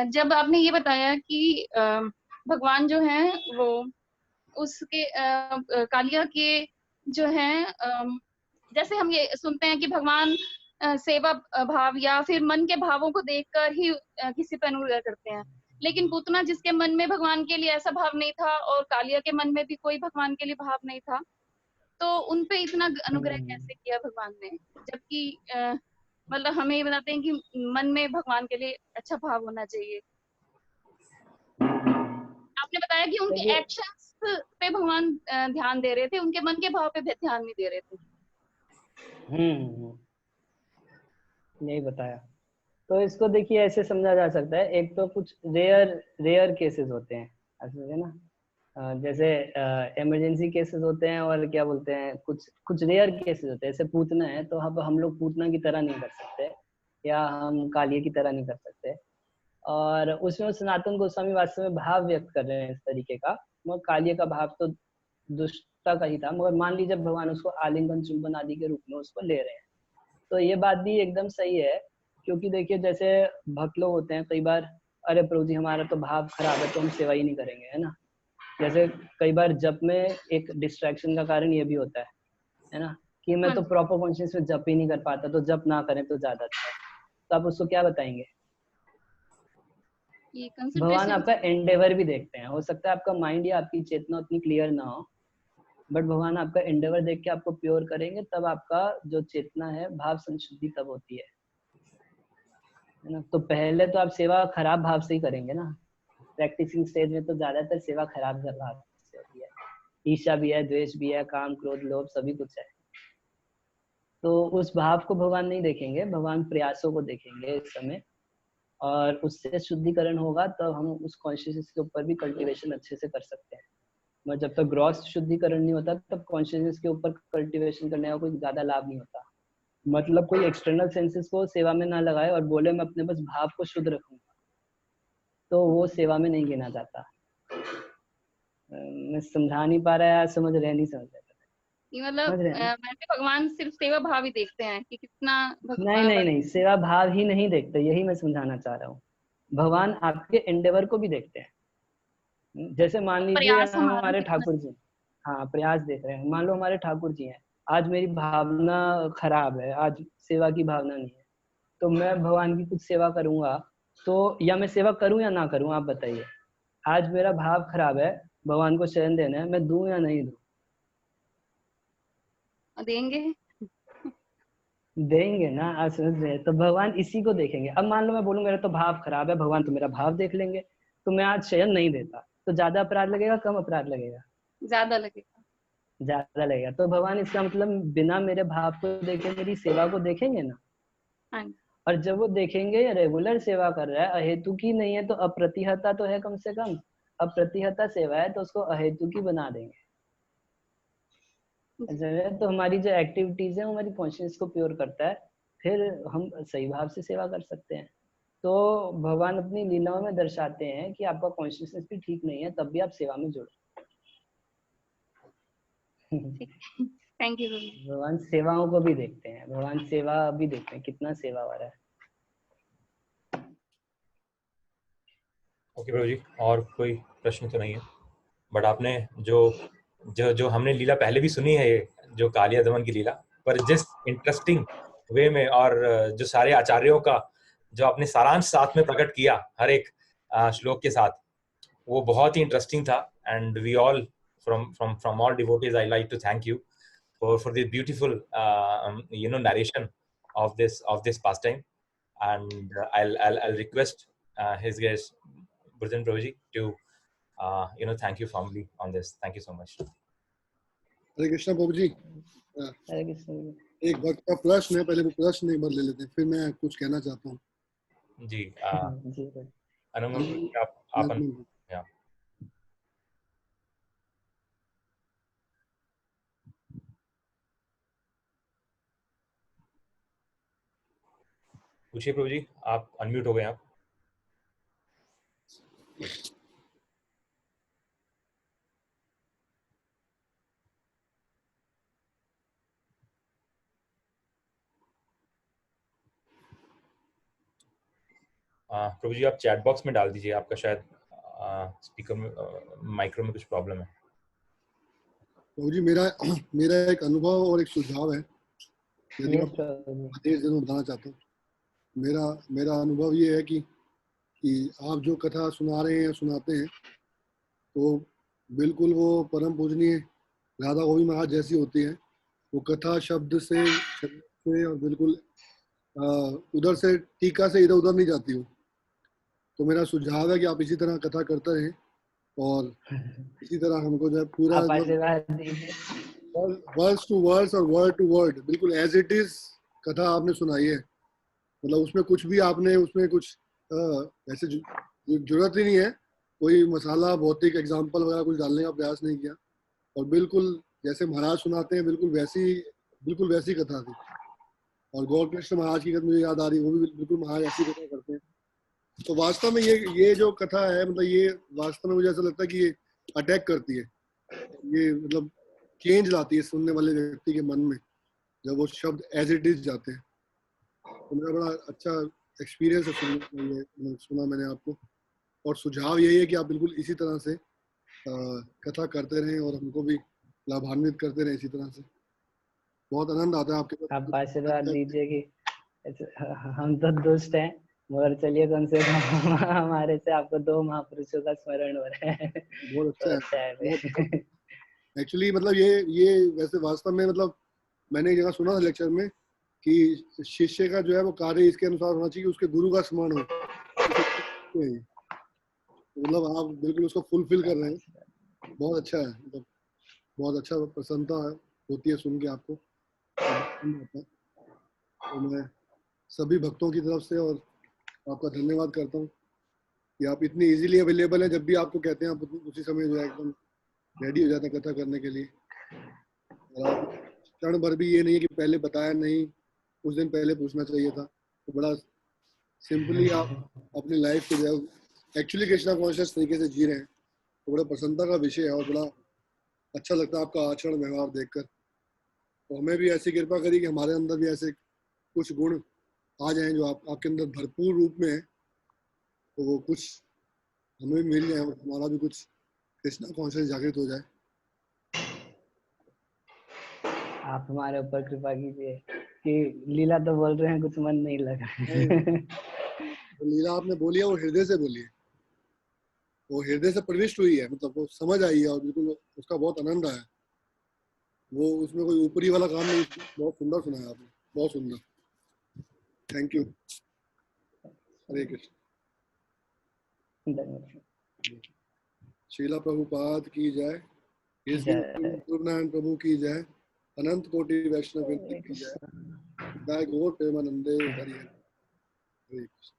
जब आपने ये बताया कि भगवान जो है वो उसके कालिया के जो है, जैसे हम ये सुनते हैं कि भगवान सेवा भाव या फिर मन के भावों को देखकर ही किसी पर अनुग्रह करते हैं, लेकिन पूतना जिसके मन में भगवान के लिए ऐसा भाव नहीं था और कालिया के मन में भी कोई भगवान के लिए भाव नहीं था, तो उन पे इतना अनुग्रह कैसे किया भगवान ने, जबकि मतलब हमें ये बताते हैं कि मन में भगवान के लिए अच्छा भाव होना चाहिए। आपने बताया कि उनके एक्शंस पे भगवान ध्यान दे रहे थे, उनके मन के भाव पे ध्यान नहीं दे रहे थे। नहीं बताया। तो इसको देखिए ऐसे समझा जा सकता है, एक तो कुछ रेयर केसेस होते हैं, ऐसे है ना, जैसे इमरजेंसी केसेस होते हैं, और क्या बोलते हैं, कुछ रेयर केसेस होते हैं, जैसे पूतना है तो हम लोग पूतना की तरह नहीं कर सकते या हम कालिया की तरह नहीं कर सकते। और उसमें सनातन गोस्वामी वास्तव में भाव व्यक्त कर रहे हैं इस तरीके का, मगर कालिया का भाव तो दुष्टता का ही था, मगर मान लीजिए भगवान उसको आलिंगन चुंबन आदि के रूप में उसको ले रहे हैं, तो ये बात भी एकदम सही है। क्योंकि देखिए जैसे भक्त लोग होते हैं कई बार, अरे प्रभु जी हमारा तो भाव खराब है तो हम सेवा ही नहीं करेंगे, है ना। जैसे कई बार जप में एक डिस्ट्रैक्शन का कारण ये भी होता है ना, कि मैं तो प्रॉपर कॉन्शियस में जप ही नहीं कर पाता, तो जप ना करें तो ज्यादा अच्छा है। तो आप उसको क्या बताएंगे? भगवान आपका एंडेवर भी देखते हैं, हो सकता है आपका माइंड या आपकी चेतना उतनी क्लियर ना हो, बट भगवान आपका एंडेवर देख के आपको प्योर करेंगे, तब आपका जो चेतना है भाव संशुद्धि तब होती है ना। तो पहले तो आप सेवा खराब भाव से ही करेंगे ना, प्रैक्टिसिंग स्टेज में तो ज्यादातर सेवा खराब भाव से होती है, ईर्ष्या भी है, द्वेष भी है, काम क्रोध लोभ सभी कुछ है। तो उस भाव को भगवान नहीं देखेंगे, भगवान प्रयासों को देखेंगे इस समय, और उससे शुद्धिकरण होगा तब हम उस कॉन्शियसनेस के ऊपर भी कल्टीवेशन अच्छे से कर सकते हैं। मगर जब तक ग्रॉस शुद्धिकरण नहीं होता तब कॉन्शियसनेस के ऊपर कल्टीवेशन करने का कोई ज्यादा लाभ नहीं होता। मतलब कोई एक्सटर्नल सेंसेस को सेवा में ना लगाए और बोले मैं अपने बस भाव को शुद्ध रखूंगा, तो वो सेवा में नहीं गिना जाता। मैं समझा नहीं पा रहा है, समझ रहे नहीं समझ रहे? मतलब भगवान सिर्फ सेवा भाव ही देखते हैं कि कितना नहीं, सेवा भाव ही नहीं देखते, यही मैं समझाना चाह रहा हूँ। भगवान आपके एंडेवर को भी देखते हैं। जैसे मान लीजिए हमारे ठाकुर जी, हाँ प्रयास देख रहे हैं, मान लो हमारे ठाकुर जी हैं, आज मेरी भावना खराब है, आज सेवा की भावना नहीं है, तो मैं भगवान की कुछ सेवा करूंगा तो, या मैं सेवा करूं या ना करूं, आप बताइए। आज मेरा भाव खराब है, भगवान को शरण देना है, मैं दूं या नहीं दूं? देंगे ना, आप समझ रहे हैं। तो भगवान इसी को देखेंगे। अब मान लो मैं बोलूं मेरा तो भाव खराब है, भगवान तो मेरा भाव देख लेंगे, तो मैं आज शयन नहीं देता, तो ज्यादा अपराध लगेगा कम अपराध लगेगा? ज्यादा लगेगा। ज्यादा लगेगा। तो भगवान इसका मतलब बिना मेरे भाव को देखे मेरी सेवा को देखेंगे ना। हाँ। और जब वो देखेंगे रेगुलर सेवा कर रहा है, अहेतु की नहीं है, तो अप्रतिहता तो है, कम से कम अप्रतिहता सेवा है, तो उसको अहेतु की बना देंगे। तो हमारी जो एक्टिविटीज है वो हमारी कॉन्शियस को प्योर करता है, फिर हम सही भाव से सेवा कर सकते हैं। तो भगवान अपनी लीलाओं में दर्शाते हैं कि आपका कॉन्शियसनेस भी ठीक नहीं है, तब भी आप सेवा में जुड़ो। Thank you. भगवान सेवाओं को भी देखते हैं, भगवान सेवा भी देखते हैं, कितना सेवा हो रहा है। ओके प्रभु जी, और कोई प्रश्न तो नहीं है, बट आपने जो हमने लीला पहले भी सुनी है, ये जो कालिया दमन की लीला, पर जिस इंटरेस्टिंग वे में, और जो सारे आचार्यों का जो आपने सारांश साथ में प्रकट किया हर एक श्लोक के साथ, वो बहुत ही इंटरेस्टिंग था। And we all from all devotees, I like to thank you for this beautiful narration of this pastime. And I'll request his guest Burjan Prabhuji to thank you formally on this. Thank you so much. हरे कृष्णा प्रभु जी। हरे कृष्णा। एक भक्त का प्रश्न है, पहले वो प्रश्न एक बार ले लेते हैं, फिर मैं कुछ कहना चाहता हूँ। जी जी आप पूछिए प्रभु जी, आप अनम्यूट हो गए आप। प्रभु जी आप चैट बॉक्स में डाल दीजिए, आपका शायद स्पीकर में माइक्रो में कुछ प्रॉब्लम है। प्रभु जी मेरा एक अनुभव और एक सुझाव है, यदि आप आदेश जरूर बताना चाहता हूँ। मेरा अनुभव ये है कि आप जो कथा सुना रहे हैं, सुनाते हैं, तो बिल्कुल वो परम पूजनीय राधा गोविंद महाराज जैसी होती है। वो कथा शब्द से और बिल्कुल उधर से टीका से इधर उधर नहीं जाती हो। तो मेरा सुझाव है कि आप इसी तरह कथा करते रहें, और इसी तरह हमको जो पूरा वर्ड्स टू वर्ड्स और वर्ड टू वर्ड बिल्कुल एज इट इज कथा आपने सुनाई है। मतलब उसमें कुछ भी आपने उसमें कुछ ऐसे जरूरत ही नहीं है, कोई मसाला भौतिक एग्जाम्पल वगैरह कुछ डालने का प्रयास नहीं किया, और बिल्कुल जैसे महाराज सुनाते हैं बिल्कुल वैसी कथा थी। और गौर कृष्ण महाराज की कथा मुझे याद आ रही है, वो भी बिल्कुल महाराज ऐसी कथा करते हैं। तो वास्तव में ये जो कथा है, मतलब ये वास्तव में मुझे ऐसा लगता है कि ये अटैक करती है, ये मतलब चेंज लाती है सुनने वाले व्यक्ति के मन में जब वो शब्द एज इट इज जाते हैं। तो मेरा बड़ा अच्छा एक्सपीरियंस है सुनने का, ये सुना मैंने आपको। और सुझाव यही है कि आप बिल्कुल इसी तरह से कथा करते रहें और हमको भी लाभान्वित करते रहें इसी तरह से। बहुत आनंद आता है आपके पास। आप आशीर्वाद दीजिए कि हम तो दुष्ट हैं, मगर चलिए कम से कम हमारे से आपको 2 महापुरुषों का स्मरण हो रहा है। बहुत अच्छा तो है, बहुत अच्छा है। एक्चुअली मतलब ये वैसे वास्तव में मतलब मैंने एक जगह सुना था लेक्चर में कि शिष्य का जो है वो कार्य इसके अनुसार होना चाहिए, उसके गुरु का स्मरण हो। मतलब आप बिल्कुल उसको फुलफिल कर रहे हैं, बहुत अच्छा है। मतलब बहुत अच्छा, प्रसन्नता होती है सुन के आपको। तो मैं सभी भक्तों की तरफ से और आपका धन्यवाद करता हूँ कि आप इतनी इजीली अवेलेबल हैं। जब भी आपको कहते हैं आप उसी समय जो है एकदम रेडी हो जाते हैं कथा करने के लिए। और आप क्षण भर भी ये नहीं है कि पहले बताया नहीं, कुछ दिन पहले पूछना चाहिए था। तो बड़ा सिंपली आप अपनी लाइफ को जो है एक्चुअली कृष्णा कॉन्शियस तरीके से जी रहे हैं। तो बड़ा प्रसन्नता का विषय है और बड़ा अच्छा लगता है आपका आचरण व्यवहार देखकर। तो हमें भी ऐसी कृपा करी कि हमारे अंदर भी ऐसे कुछ गुण आ जाएं जो आपके अंदर भरपूर रूप में है। तो वो कुछ हमें भी मिल जाए और हमारा भी कुछ कृष्णा कॉन्शियस जागृत हो जाए। आप हमारे ऊपर कृपा कीजिए कि लीला तो बोल रहे हैं, कुछ मन नहीं लगा। तो लीला आपने बोली है वो हृदय से बोली है, वो हृदय से प्रविष्ट हुई है, मतलब वो समझ आई है और बिल्कुल उसका बहुत आनंद आया। वो उसमें कोई ऊपरी वाला काम नहीं, बहुत सुंदर सुनाया आपने, बहुत सुंदर। Thank you. हरे कृष्ण। शीला प्रभुपाद की जय। गुरुनारायण प्रभु की जय। अनंत कोटि वैष्णव की जय। जय गौर प्रेमानंदे हरि हरि। हरे कृष्ण।